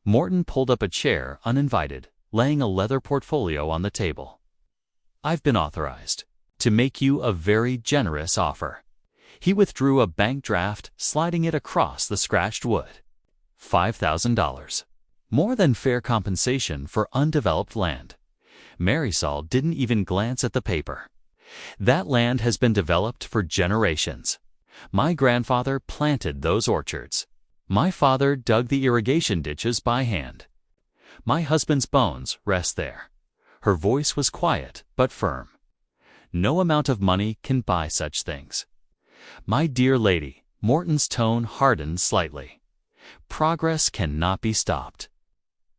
Morton pulled up a chair uninvited, laying a leather portfolio on the table. "I've been authorized to make you a very generous offer." He withdrew a bank draft, sliding it across the scratched wood. $5,000. More than fair compensation for undeveloped land. Marisol didn't even glance at the paper. "That land has been developed for generations. My grandfather planted those orchards. My father dug the irrigation ditches by hand. My husband's bones rest there." Her voice was quiet but firm. "No amount of money can buy such things." "My dear lady," Morton's tone hardened slightly, "progress cannot be stopped.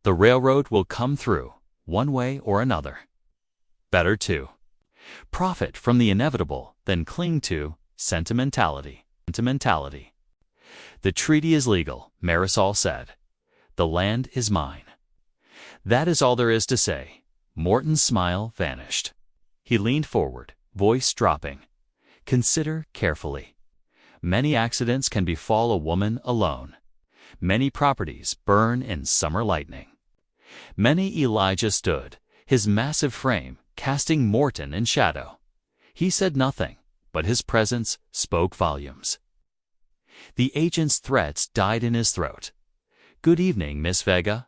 The railroad will come through, one way or another. Better to profit from the inevitable than cling to sentimentality. The treaty is legal," Marisol said. "The land is mine. That is all there is to say." Morton's smile vanished. He leaned forward, voice dropping. "Consider carefully. Many accidents can befall a woman alone. Many properties burn in summer lightning." Many Elijah stood, his massive frame casting Morton in shadow. He said nothing, but his presence spoke volumes. The agent's threats died in his throat. "Good evening, Miss Vega."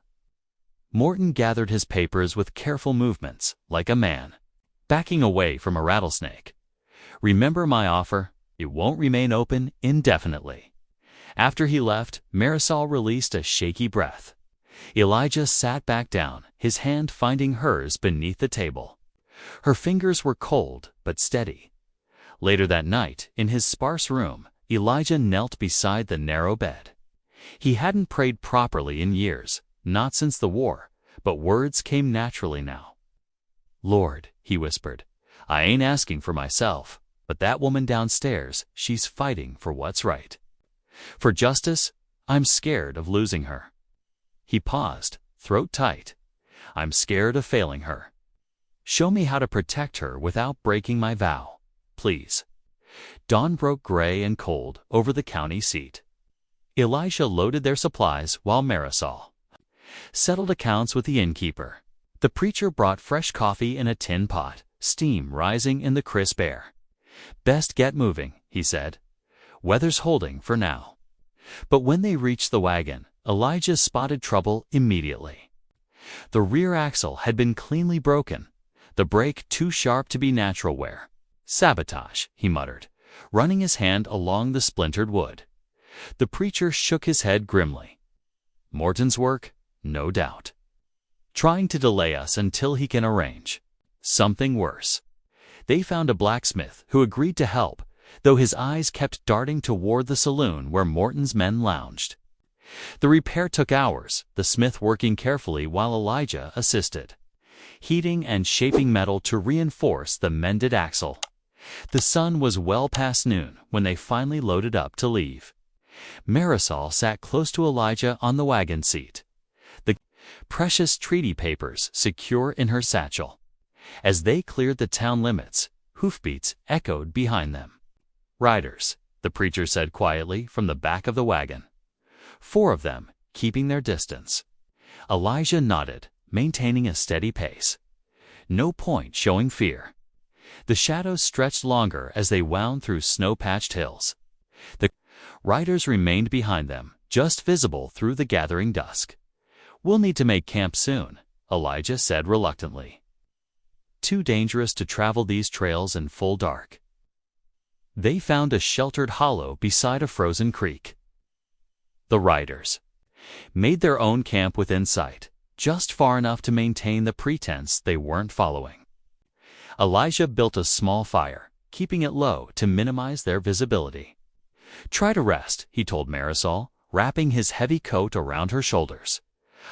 Morton gathered his papers with careful movements, like a man backing away from a rattlesnake. "Remember my offer, it won't remain open indefinitely." After he left, Marisol released a shaky breath. Elijah sat back down, his hand finding hers beneath the table. Her fingers were cold but steady. Later that night, in his sparse room, Elijah knelt beside the narrow bed. He hadn't prayed properly in years, not since the war, but words came naturally now. "Lord," he whispered, "I ain't asking for myself, but that woman downstairs, she's fighting for what's right. For justice, I'm scared of losing her." He paused, throat tight. "I'm scared of failing her. Show me how to protect her without breaking my vow, please." Dawn broke gray and cold over the county seat. Elijah loaded their supplies while Marisol settled accounts with the innkeeper. The preacher brought fresh coffee in a tin pot, steam rising in the crisp air. "Best get moving," he said. "Weather's holding for now." But when they reached the wagon, Elijah spotted trouble immediately. The rear axle had been cleanly broken, the brake too sharp to be natural wear. "Sabotage," he muttered, running his hand along the splintered wood. The preacher shook his head grimly. "Morton's work, no doubt. Trying to delay us until he can arrange something worse." They found a blacksmith who agreed to help, though his eyes kept darting toward the saloon where Morton's men lounged. The repair took hours, the smith working carefully while Elijah assisted, heating and shaping metal to reinforce the mended axle. The sun was well past noon when they finally loaded up to leave. Marisol sat close to Elijah on the wagon seat, the precious treaty papers secure in her satchel. As they cleared the town limits, hoofbeats echoed behind them. "Riders," the preacher said quietly from the back of the wagon. 4 of them, keeping their distance. Elijah nodded, maintaining a steady pace. No point showing fear. The shadows stretched longer as they wound through snow-patched hills. The riders remained behind them, just visible through the gathering dusk. "We'll need to make camp soon," Elijah said reluctantly. "Too dangerous to travel these trails in full dark." They found a sheltered hollow beside a frozen creek. The riders made their own camp within sight, just far enough to maintain the pretense they weren't following. Elijah built a small fire, keeping it low to minimize their visibility. "Try to rest," he told Marisol, wrapping his heavy coat around her shoulders.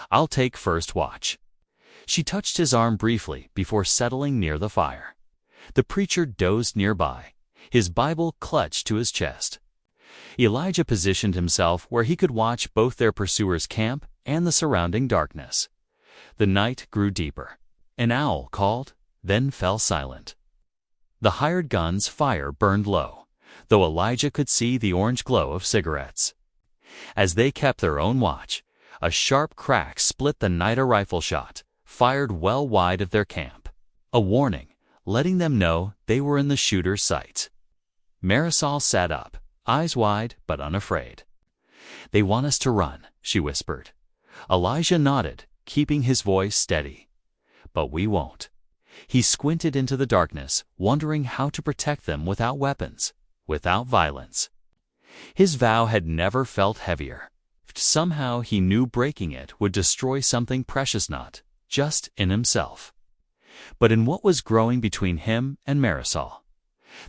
"I'll take first watch." She touched his arm briefly before settling near the fire. The preacher dozed nearby, his Bible clutched to his chest. Elijah positioned himself where he could watch both their pursuers' camp and the surrounding darkness. The night grew deeper. An owl called, then fell silent. The hired gun's fire burned low, though Elijah could see the orange glow of cigarettes. As they kept their own watch, a sharp crack split the night. A rifle shot, fired well wide of their camp. A warning, letting them know they were in the shooter's sights. Marisol sat up, eyes wide but unafraid. "They want us to run," she whispered. Elijah nodded, keeping his voice steady. "But we won't." He squinted into the darkness, wondering how to protect them without weapons, without violence. His vow had never felt heavier. Somehow he knew breaking it would destroy something precious, not just in himself, but in what was growing between him and Marisol.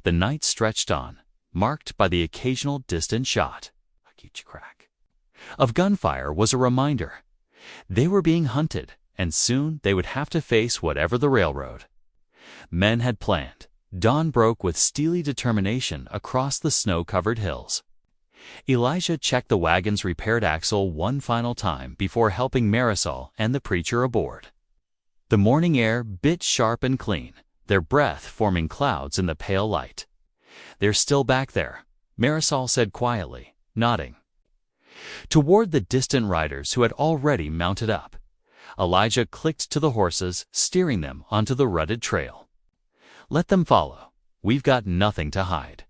The night stretched on, marked by the occasional distant shot of gunfire was a reminder. They were being hunted, and soon they would have to face whatever the railroad men had planned. Dawn broke with steely determination across the snow-covered hills. Elijah checked the wagon's repaired axle one final time before helping Marisol and the preacher aboard. The morning air bit sharp and clean, their breath forming clouds in the pale light. "They're still back there," Marisol said quietly, nodding toward the distant riders who had already mounted up. Elijah clicked to the horses, steering them onto the rutted trail. "Let them follow. We've got nothing to hide."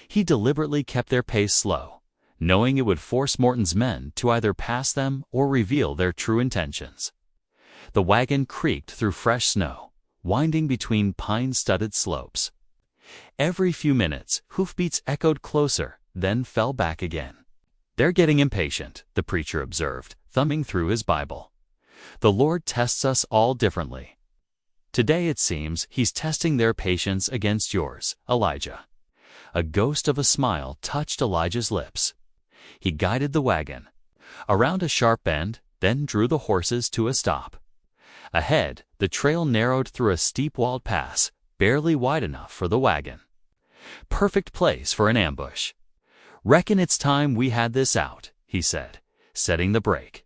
He deliberately kept their pace slow, knowing it would force Morton's men to either pass them or reveal their true intentions. The wagon creaked through fresh snow, winding between pine-studded slopes. Every few minutes, hoofbeats echoed closer, then fell back again. "They're getting impatient," the preacher observed, thumbing through his Bible. "The Lord tests us all differently. Today it seems He's testing their patience against yours, Elijah." A ghost of a smile touched Elijah's lips. He guided the wagon around a sharp bend, then drew the horses to a stop. Ahead, the trail narrowed through a steep-walled pass, barely wide enough for the wagon. "Perfect place for an ambush. Reckon it's time we had this out," he said, setting the brake.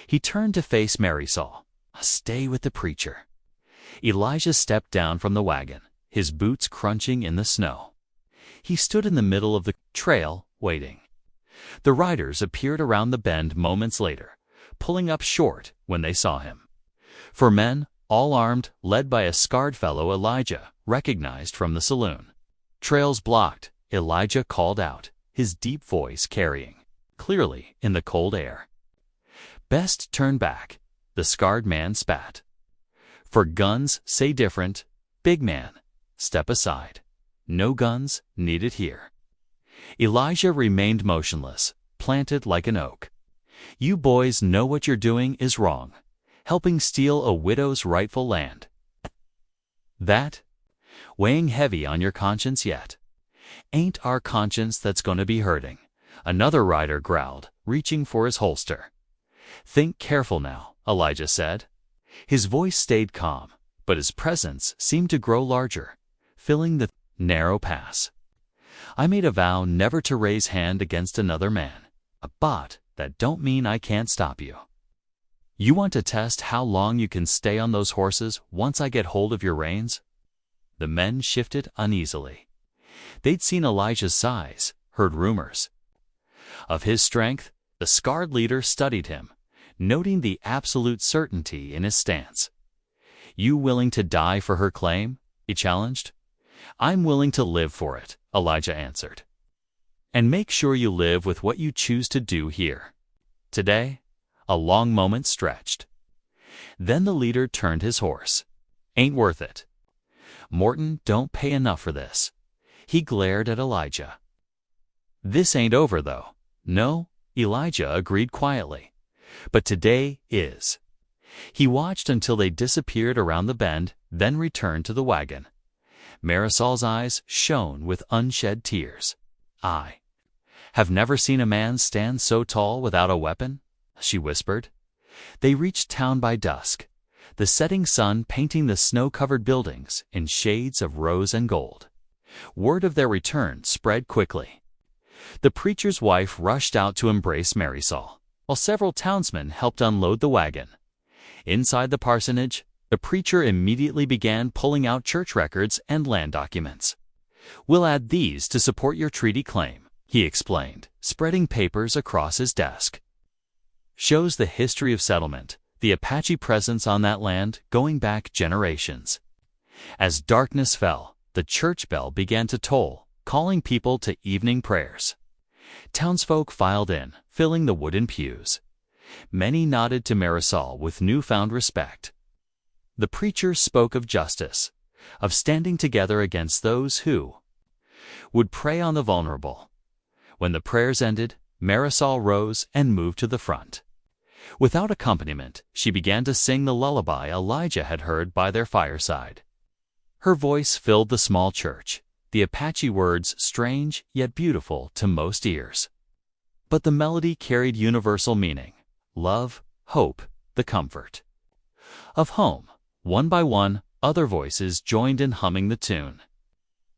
He turned to face Marisol. "Stay with the preacher." Elijah stepped down from the wagon, his boots crunching in the snow. He stood in the middle of the trail, waiting. The riders appeared around the bend moments later, pulling up short when they saw him. 4 men, all armed, led by a scarred fellow Elijah recognized from the saloon. "Trails blocked," Elijah called out, his deep voice carrying clearly in the cold air. "Best turn back," the scarred man spat. "For guns, say different. Big man, step aside. No guns needed here." Elijah remained motionless, planted like an oak. "You boys know what you're doing is wrong, helping steal a widow's rightful land. That weighing heavy on your conscience yet? Ain't our conscience that's going to be hurting," another rider growled, reaching for his holster. "Think careful now," Elijah said. His voice stayed calm, but his presence seemed to grow larger, filling the narrow pass. "I made a vow never to raise hand against another man, but that don't mean I can't stop you. You want to test how long you can stay on those horses once I get hold of your reins?" The men shifted uneasily. They'd seen Elijah's size, heard rumors of his strength. The scarred leader studied him, noting the absolute certainty in his stance. "You willing to die for her claim?" he challenged. "I'm willing to live for it," Elijah answered. "And make sure you live with what you choose to do here." Today, a long moment stretched. Then the leader turned his horse. "Ain't worth it. Morton don't pay enough for this." He glared at Elijah. "This ain't over, though." "No," Elijah agreed quietly. "But today is." He watched until they disappeared around the bend, then returned to the wagon. Marisol's eyes shone with unshed tears. "I have never seen a man stand so tall without a weapon," she whispered. They reached town by dusk, the setting sun painting the snow-covered buildings in shades of rose and gold. Word of their return spread quickly. The preacher's wife rushed out to embrace Marisol, while several townsmen helped unload the wagon. Inside the parsonage, the preacher immediately began pulling out church records and land documents. "We'll add these to support your treaty claim," he explained, spreading papers across his desk. "Shows the history of settlement, the Apache presence on that land going back generations." As darkness fell, the church bell began to toll, calling people to evening prayers. Townsfolk filed in, filling the wooden pews. Many nodded to Marisol with newfound respect. The preacher spoke of justice, of standing together against those who would prey on the vulnerable. When the prayers ended, Marisol rose and moved to the front. Without accompaniment, she began to sing the lullaby Elijah had heard by their fireside. Her voice filled the small church, the Apache words strange yet beautiful to most ears. But the melody carried universal meaning: love, hope, the comfort of home. One by one, other voices joined in humming the tune.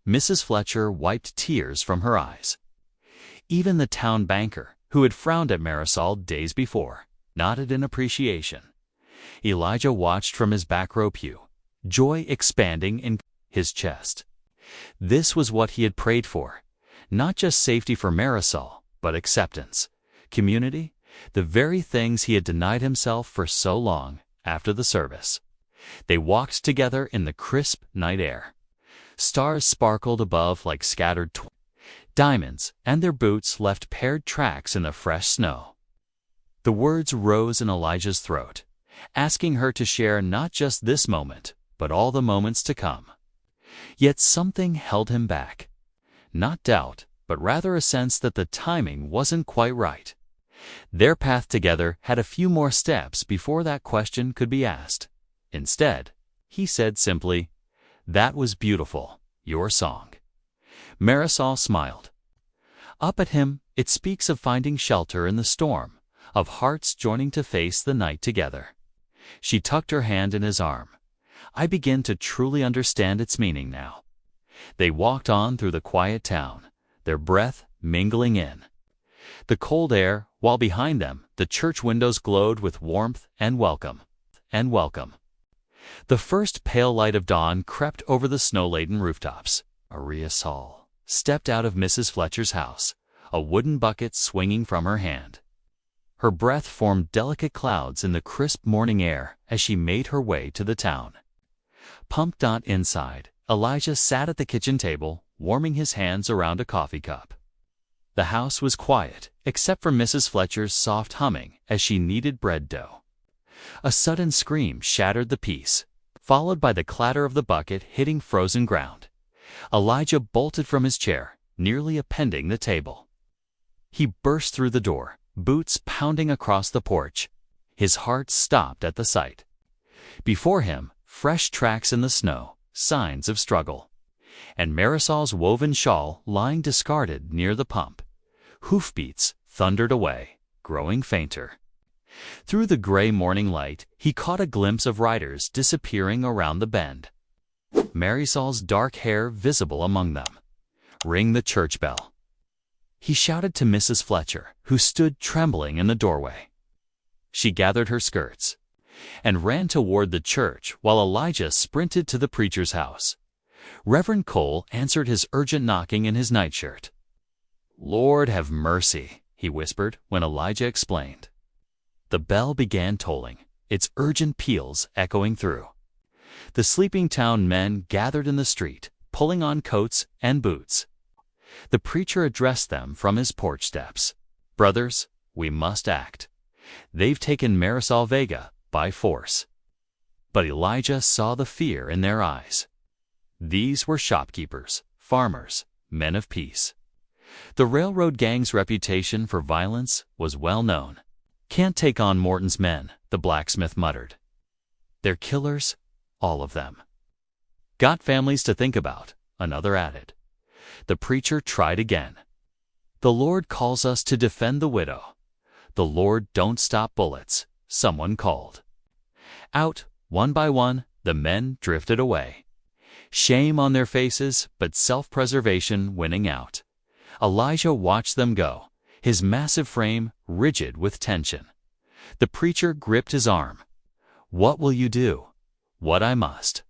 Mrs. Fletcher wiped tears from her eyes. Even the town banker, who had frowned at Marisol days before, nodded in appreciation. Elijah watched from his back row pew, joy expanding in his chest. This was what he had prayed for, not just safety for Marisol, but acceptance, community, the very things he had denied himself for so long. After the service, they walked together in the crisp night air. Stars sparkled above like scattered diamonds, and their boots left paired tracks in the fresh snow. The words rose in Elijah's throat, asking her to share not just this moment, but all the moments to come. Yet something held him back. Not doubt, but rather a sense that the timing wasn't quite right. Their path together had a few more steps before that question could be asked. Instead, he said simply, "That was beautiful, your song." Marisol smiled. Up at him, it speaks of finding shelter in the storm, of hearts joining to face the night together. She tucked her hand in his arm. "I begin to truly understand its meaning now." They walked on through the quiet town, their breath mingling in the cold air, while behind them the church windows glowed with warmth and welcome. The first pale light of dawn crept over the snow-laden rooftops. Marisol stepped out of Mrs. Fletcher's house, a wooden bucket swinging from her hand. Her breath formed delicate clouds in the crisp morning air as she made her way to the town. Pumped inside, Elijah sat at the kitchen table, warming his hands around a coffee cup. The house was quiet, except for Mrs. Fletcher's soft humming as she kneaded bread dough. A sudden scream shattered the peace, followed by the clatter of the bucket hitting frozen ground. Elijah bolted from his chair, nearly upending the table. He burst through the door, boots pounding across the porch. His heart stopped at the sight. Before him, fresh tracks in the snow, signs of struggle, and Marisol's woven shawl lying discarded near the pump. Hoofbeats thundered away, growing fainter. Through the gray morning light, he caught a glimpse of riders disappearing around the bend, Marisol's dark hair visible among them. "Ring the church bell." He shouted to Mrs. Fletcher, who stood trembling in the doorway. She gathered her skirts and ran toward the church while Elijah sprinted to the preacher's house. Reverend Cole answered his urgent knocking in his nightshirt. "Lord have mercy," he whispered when Elijah explained. The bell began tolling, its urgent peals echoing through. The sleeping town men gathered in the street, pulling on coats and boots. The preacher addressed them from his porch steps. "Brothers, we must act. They've taken Marisol Vega by force." But Elijah saw the fear in their eyes. These were shopkeepers, farmers, men of peace. The railroad gang's reputation for violence was well known. "Can't take on Morton's men," the blacksmith muttered. "They're killers, all of them." "Got families to think about," another added. The preacher tried again. "The Lord calls us to defend the widow." "The Lord don't stop bullets," someone called. Out, one by one, the men drifted away. Shame on their faces, but self-preservation winning out. Elijah watched them go, his massive frame rigid with tension. The preacher gripped his arm. "What will you do?" "What I must."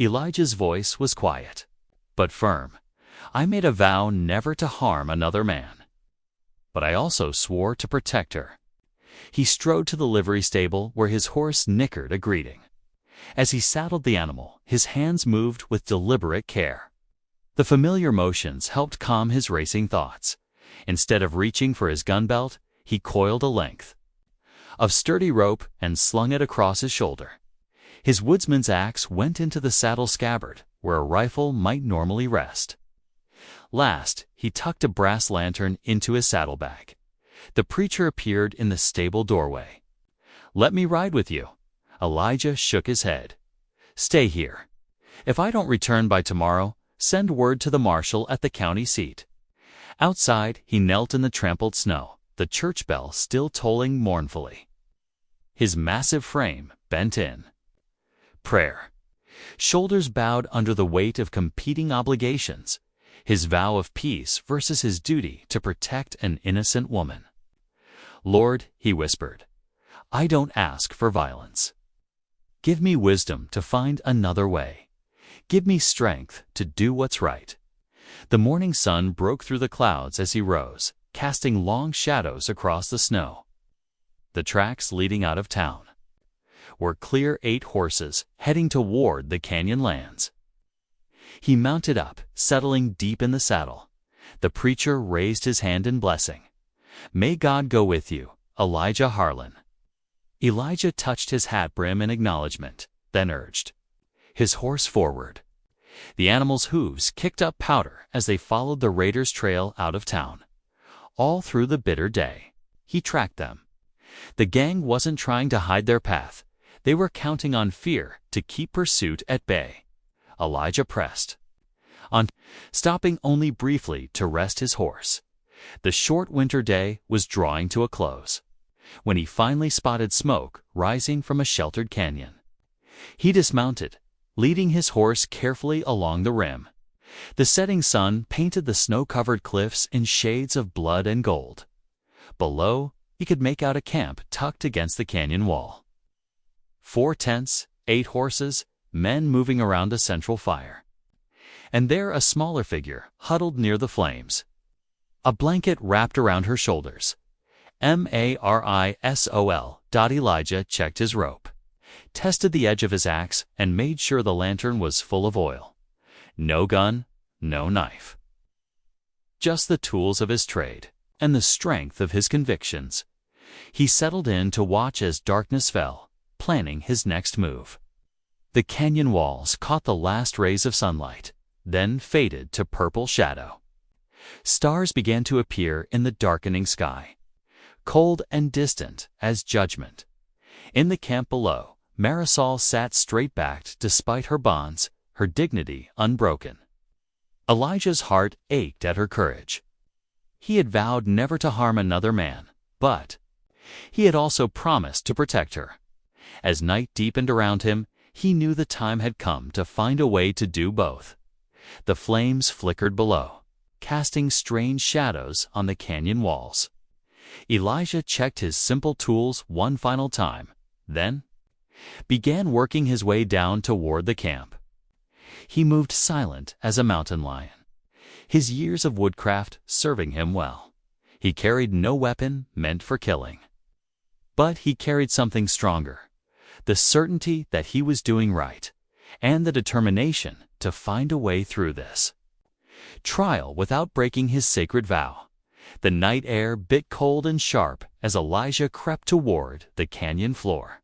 Elijah's voice was quiet, but firm. "I made a vow never to harm another man. But I also swore to protect her." He strode to the livery stable where his horse nickered a greeting. As he saddled the animal, his hands moved with deliberate care. The familiar motions helped calm his racing thoughts. Instead of reaching for his gun belt, he coiled a length of sturdy rope and slung it across his shoulder. His woodsman's axe went into the saddle scabbard, where a rifle might normally rest. Last, he tucked a brass lantern into his saddlebag. The preacher appeared in the stable doorway. "Let me ride with you." Elijah shook his head. "Stay here. If I don't return by tomorrow, send word to the marshal at the county seat." Outside, he knelt in the trampled snow, the church bell still tolling mournfully. His massive frame bent in prayer, shoulders bowed under the weight of competing obligations, his vow of peace versus his duty to protect an innocent woman. "Lord," he whispered, "I don't ask for violence. Give me wisdom to find another way. Give me strength to do what's right." The morning sun broke through the clouds as he rose, casting long shadows across the snow. The tracks leading out of town were clear 8 horses heading toward the canyon lands. He mounted up, settling deep in the saddle. The preacher raised his hand in blessing. "May God go with you, Elijah Harlan." Elijah touched his hat brim in acknowledgement, then urged his horse forward. The animal's hooves kicked up powder as they followed the raiders' trail out of town. All through the bitter day, he tracked them. The gang wasn't trying to hide their path. They were counting on fear to keep pursuit at bay. Elijah pressed on, stopping only briefly to rest his horse. The short winter day was drawing to a close when he finally spotted smoke rising from a sheltered canyon. He dismounted, leading his horse carefully along the rim. The setting sun painted the snow-covered cliffs in shades of blood and gold. Below, he could make out a camp tucked against the canyon wall. 4 tents, 8 horses, men moving around a central fire. And there a smaller figure, huddled near the flames. A blanket wrapped around her shoulders. Marisol. Elijah checked his rope, tested the edge of his axe, and made sure the lantern was full of oil. No gun, no knife. Just the tools of his trade and the strength of his convictions. He settled in to watch as darkness fell, planning his next move. The canyon walls caught the last rays of sunlight, then faded to purple shadow. Stars began to appear in the darkening sky, cold and distant as judgment. In the camp below, Marisol sat straight-backed despite her bonds, her dignity unbroken. Elijah's heart ached at her courage. He had vowed never to harm another man, but he had also promised to protect her. As night deepened around him, he knew the time had come to find a way to do both. The flames flickered below, casting strange shadows on the canyon walls. Elijah checked his simple tools one final time, then began working his way down toward the camp. He moved silent as a mountain lion, his years of woodcraft serving him well. He carried no weapon meant for killing. But he carried something stronger, the certainty that he was doing right, and the determination to find a way through this trial without breaking his sacred vow. The night air bit cold and sharp as Elijah crept toward the canyon floor.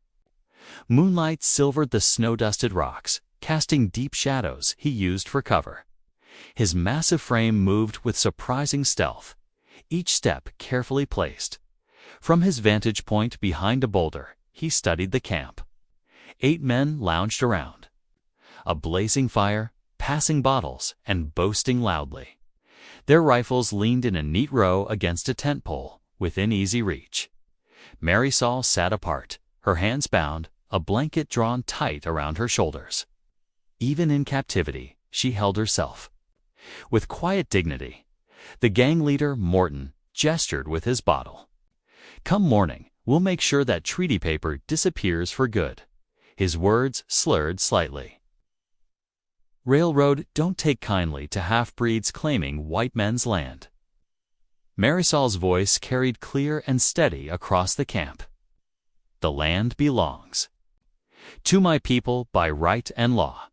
Moonlight silvered the snow-dusted rocks, casting deep shadows he used for cover. His massive frame moved with surprising stealth, each step carefully placed. From his vantage point behind a boulder, he studied the camp. 8 men lounged around, a blazing fire, passing bottles, and boasting loudly. Their rifles leaned in a neat row against a tent pole, within easy reach. Marisol sat apart, her hands bound, a blanket drawn tight around her shoulders. Even in captivity, she held herself with quiet dignity. The gang leader, Morton, gestured with his bottle. "Come morning, we'll make sure that treaty paper disappears for good." His words slurred slightly. "Railroad don't take kindly to half-breeds claiming white men's land." Marisol's voice carried clear and steady across the camp. "The land belongs to my people by right and law."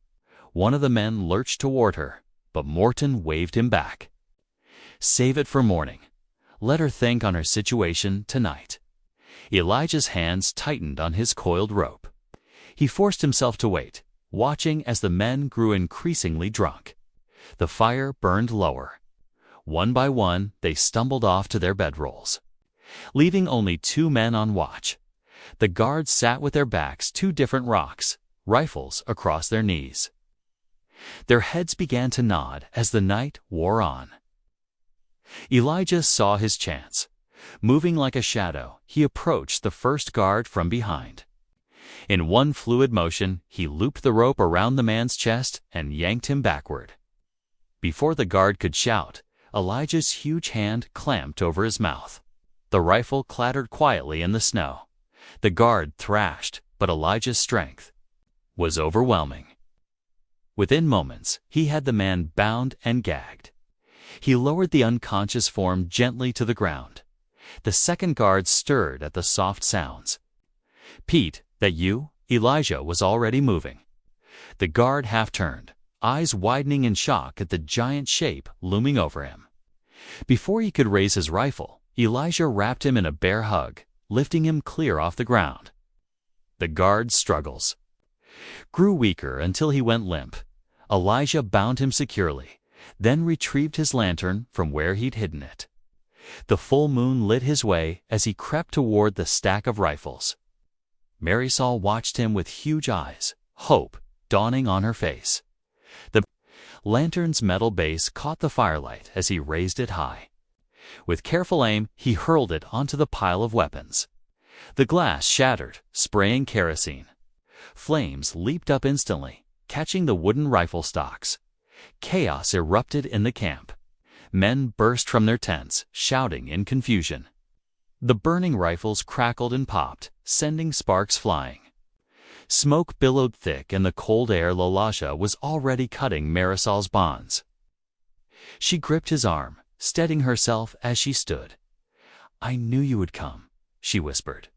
One of the men lurched toward her, but Morton waved him back. "Save it for morning. Let her think on her situation tonight." Elijah's hands tightened on his coiled rope. He forced himself to wait, watching as the men grew increasingly drunk. The fire burned lower. One by one, they stumbled off to their bedrolls. leaving only 2 men on watch. The guards sat with their backs to different rocks, rifles across their knees. Their heads began to nod as the night wore on. Elijah saw his chance. Moving like a shadow, he approached the first guard from behind. In one fluid motion, he looped the rope around the man's chest and yanked him backward. Before the guard could shout, Elijah's huge hand clamped over his mouth. The rifle clattered quietly in the snow. The guard thrashed, but Elijah's strength was overwhelming. Within moments, he had the man bound and gagged. He lowered the unconscious form gently to the ground. The second guard stirred at the soft sounds. "Pete, that you?" Elijah was already moving. The guard half-turned, eyes widening in shock at the giant shape looming over him. Before he could raise his rifle, Elijah wrapped him in a bear hug, lifting him clear off the ground. The guard's struggles grew weaker until he went limp. Elijah bound him securely, then retrieved his lantern from where he'd hidden it. The full moon lit his way as he crept toward the stack of rifles. Marisol watched him with huge eyes, hope dawning on her face. The lantern's metal base caught the firelight as he raised it high. With careful aim, he hurled it onto the pile of weapons. The glass shattered, spraying kerosene. Flames leaped up instantly, catching the wooden rifle stocks. Chaos erupted in the camp. Men burst from their tents, shouting in confusion. The burning rifles crackled and popped, sending sparks flying. Smoke billowed thick in the cold air. Elijah was already cutting Marisol's bonds. She gripped his arm, steadying herself as she stood. "I knew you would come," she whispered.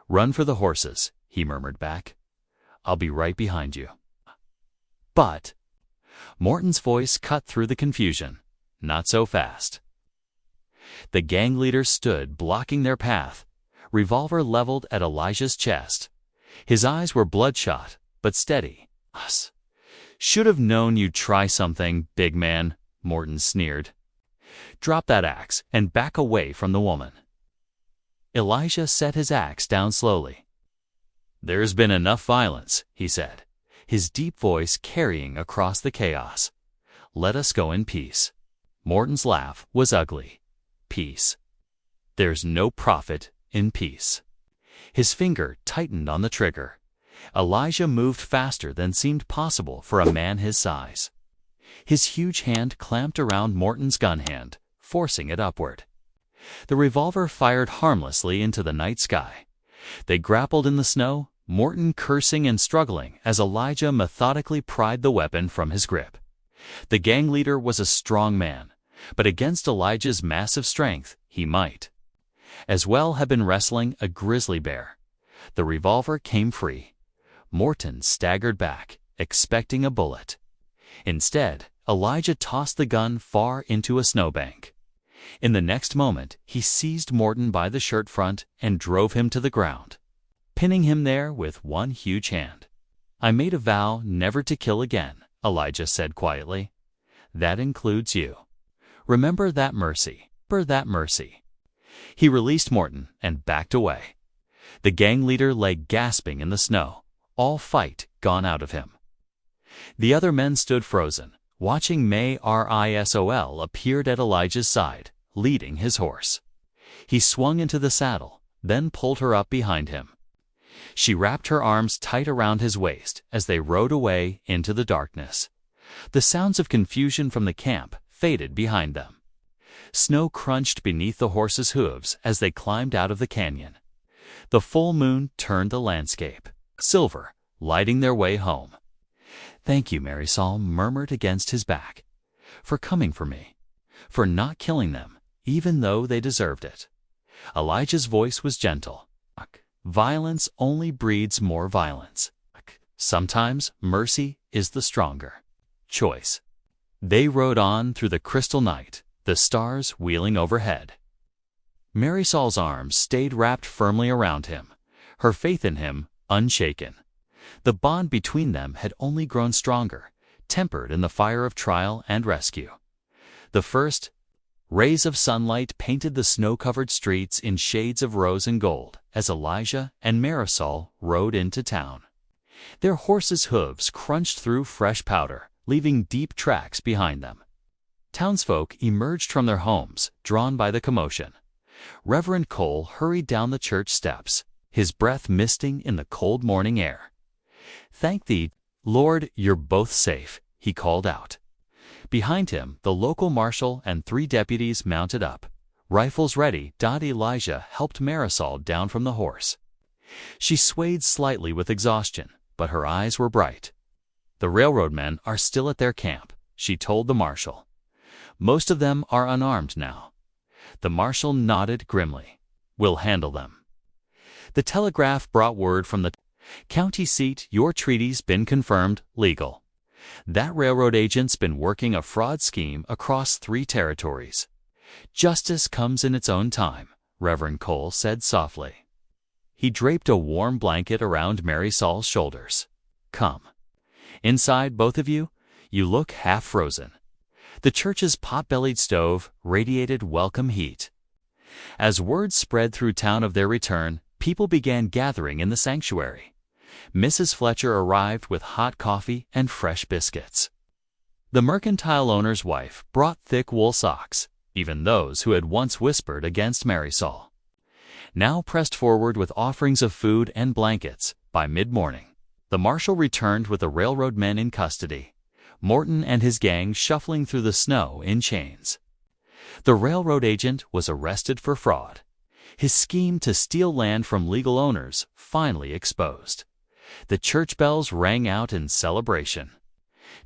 "Run for the horses," he murmured back. "I'll be right behind you." But Morton's voice cut through the confusion. Not so fast. The gang leader stood blocking their path, revolver leveled at Elijah's chest. His eyes were bloodshot, but steady. "Us. Should have known you'd try something, big man," Morton sneered. "Drop that axe and back away from the woman." Elijah set his axe down slowly. "There's been enough violence," he said, his deep voice carrying across the chaos. "Let us go in peace." Morton's laugh was ugly. "Peace? There's no profit in peace." His finger tightened on the trigger. Elijah moved faster than seemed possible for a man his size. His huge hand clamped around Morton's gun hand, forcing it upward. The revolver fired harmlessly into the night sky. They grappled in the snow, Morton cursing and struggling as Elijah methodically pried the weapon from his grip. The gang leader was a strong man, but against Elijah's massive strength, he might as well have been wrestling a grizzly bear. The revolver came free. Morton staggered back, expecting a bullet. Instead, Elijah tossed the gun far into a snowbank. In the next moment, he seized Morton by the shirt front and drove him to the ground, pinning him there with one huge hand. "I made a vow never to kill again," Elijah said quietly. "That includes you. Remember that mercy. He released Morton and backed away. The gang leader lay gasping in the snow, all fight gone out of him. The other men stood frozen, watching. Marisol appeared at Elijah's side, leading his horse. He swung into the saddle, then pulled her up behind him. She wrapped her arms tight around his waist as they rode away into the darkness. The sounds of confusion from the camp faded behind them. Snow crunched beneath the horses' hooves as they climbed out of the canyon. The full moon turned the landscape silver, lighting their way home. "Thank you," Marisol murmured against his back, "for coming for me, for not killing them, even though they deserved it." Elijah's voice was gentle. "Violence only breeds more violence. Sometimes mercy is the stronger choice." They rode on through the crystal night, the stars wheeling overhead. Marisol's arms stayed wrapped firmly around him, her faith in him unshaken. The bond between them had only grown stronger, tempered in the fire of trial and rescue. The first Rays of sunlight painted the snow-covered streets in shades of rose and gold as Elijah and Marisol rode into town. Their horses' hooves crunched through fresh powder, leaving deep tracks behind them. Townsfolk emerged from their homes, drawn by the commotion. Reverend Cole hurried down the church steps, his breath misting in the cold morning air. "Thank thee, Lord, you're both safe," he called out. Behind him, the local marshal and 3 deputies mounted up. Rifles ready, Elijah helped Marisol down from the horse. She swayed slightly with exhaustion, but her eyes were bright. "The railroad men are still at their camp," she told the marshal. "Most of them are unarmed now." The marshal nodded grimly. "We'll handle them." The telegraph brought word from the county seat, "Your treaty's been confirmed legal." That railroad agent's been working a fraud scheme across 3 territories. "Justice comes in its own time," Reverend Cole said softly. He draped a warm blanket around Marisol's shoulders. "Come. Inside, both of you, you look half frozen." The church's pot-bellied stove radiated welcome heat. As word spread through town of their return, people began gathering in the sanctuary. Mrs. Fletcher arrived with hot coffee and fresh biscuits. The mercantile owner's wife brought thick wool socks, even those who had once whispered against Marisol. Now pressed forward with offerings of food and blankets. By mid-morning, the marshal returned with the railroad men in custody, Morton and his gang shuffling through the snow in chains. The railroad agent was arrested for fraud, his scheme to steal land from legal owners finally exposed. The church bells rang out in celebration.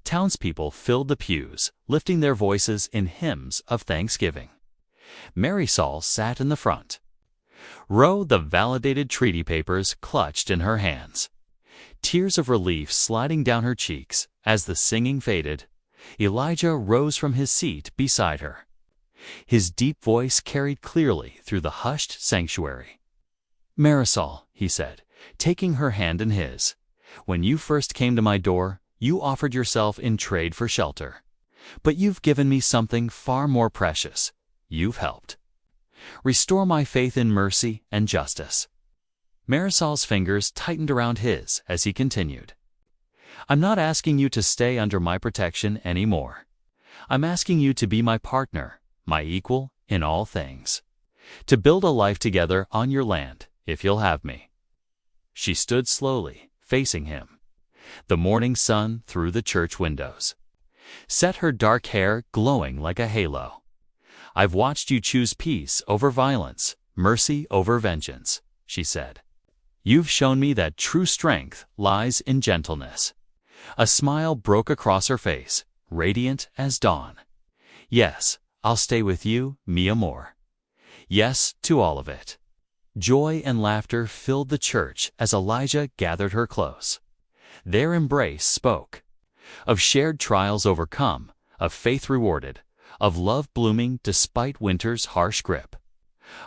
Townspeople filled the pews, lifting their voices in hymns of thanksgiving. Marisol sat in the front row, the validated treaty papers clutched in her hands. Tears of relief sliding down her cheeks as the singing faded. Elijah rose from his seat beside her. His deep voice carried clearly through the hushed sanctuary. "Marisol," he said, taking her hand in his, "when you first came to my door, you offered yourself in trade for shelter. But you've given me something far more precious. You've helped restore my faith in mercy and justice." Marisol's fingers tightened around his as he continued. "I'm not asking you to stay under my protection anymore. I'm asking you to be my partner, my equal in all things. To build a life together on your land, if you'll have me." She stood slowly, facing him. The morning sun through the church windows set her dark hair glowing like a halo. "I've watched you choose peace over violence, mercy over vengeance," she said. "You've shown me that true strength lies in gentleness." A smile broke across her face, radiant as dawn. "Yes, I'll stay with you, mi amor. Yes to all of it." Joy and laughter filled the church as Elijah gathered her close. Their embrace spoke of shared trials overcome, of faith rewarded, of love blooming despite winter's harsh grip.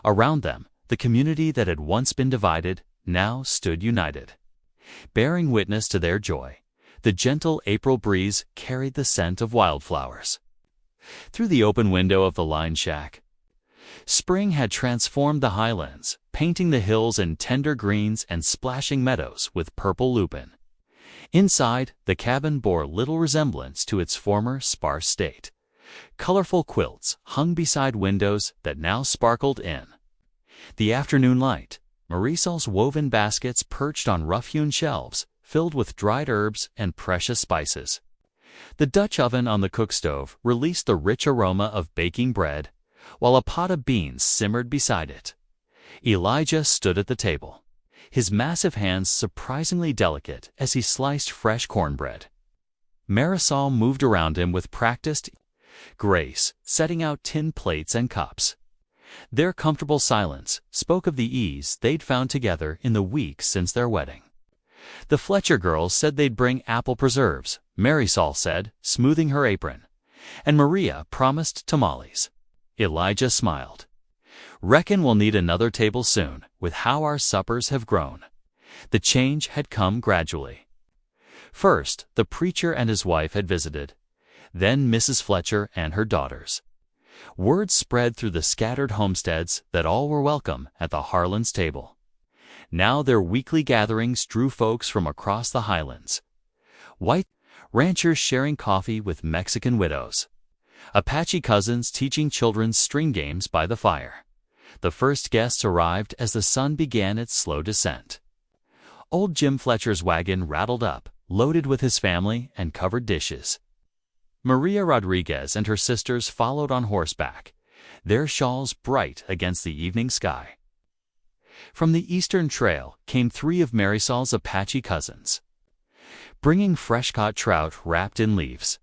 Around them, the community that had once been divided now stood united. Bearing witness to their joy, the gentle April breeze carried the scent of wildflowers. Through the open window of the line shack, spring had transformed the highlands, painting the hills in tender greens and splashing meadows with purple lupin. Inside, the cabin bore little resemblance to its former sparse state. Colorful quilts hung beside windows that now sparkled in the afternoon light. Marisol's woven baskets perched on rough-hewn shelves, filled with dried herbs and precious spices. The Dutch oven on the cook stove released the rich aroma of baking bread, while a pot of beans simmered beside it. Elijah stood at the table, his massive hands surprisingly delicate as he sliced fresh cornbread. Marisol moved around him with practiced grace, setting out tin plates and cups. Their comfortable silence spoke of the ease they'd found together in the weeks since their wedding. The Fletcher girls said they'd bring apple preserves, Marisol said, smoothing her apron, and Maria promised tamales. Elijah smiled. "Reckon we'll need another table soon, with how our suppers have grown." The change had come gradually. First, the preacher and his wife had visited, then Mrs. Fletcher and her daughters. Word spread through the scattered homesteads that all were welcome at the Harlan's table. Now their weekly gatherings drew folks from across the highlands. White ranchers sharing coffee with Mexican widows. Apache cousins teaching children string games by the fire. The first guests arrived as the sun began its slow descent. Old Jim Fletcher's wagon rattled up, loaded with his family and covered dishes. Maria Rodriguez and her sisters followed on horseback, their shawls bright against the evening sky. From the Eastern Trail came 3 of Marisol's Apache cousins, bringing fresh-caught trout wrapped in leaves.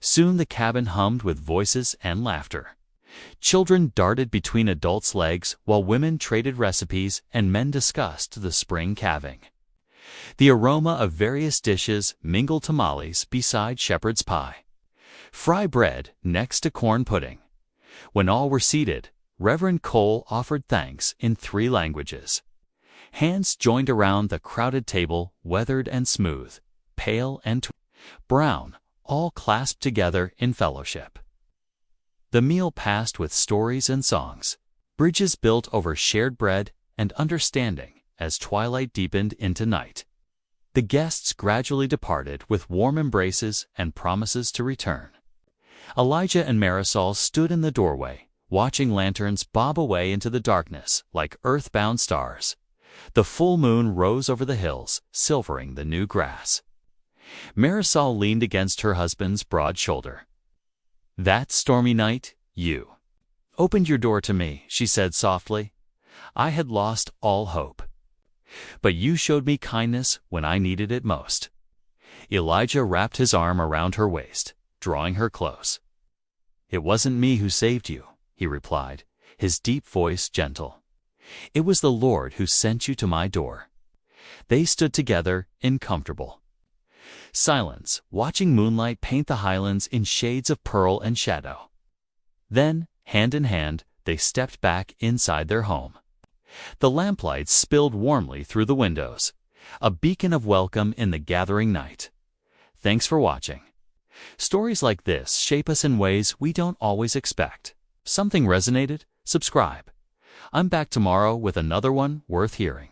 Soon the cabin hummed with voices and laughter. Children darted between adults' legs while women traded recipes and men discussed the spring calving. The aroma of various dishes mingled tamales beside shepherd's pie, fry bread next to corn pudding. When all were seated, Reverend Cole offered thanks in 3 languages. Hands joined around the crowded table, weathered and smooth, pale and brown, all clasped together in fellowship. The meal passed with stories and songs, bridges built over shared bread and understanding as twilight deepened into night. The guests gradually departed with warm embraces and promises to return. Elijah and Marisol stood in the doorway, watching lanterns bob away into the darkness like earthbound stars. The full moon rose over the hills, silvering the new grass. Marisol leaned against her husband's broad shoulder. "That stormy night, you opened your door to me," she said softly. "I had lost all hope. But you showed me kindness when I needed it most." Elijah wrapped his arm around her waist, drawing her close. "It wasn't me who saved you," he replied, his deep voice gentle. "It was the Lord who sent you to my door." They stood together in comfortable silence, watching moonlight paint the highlands in shades of pearl and shadow. Then, hand in hand, they stepped back inside their home. The lamplight spilled warmly through the windows, a beacon of welcome in the gathering night. Thanks for watching. Stories like this shape us in ways we don't always expect. Something resonated? Subscribe. I'm back tomorrow with another one worth hearing.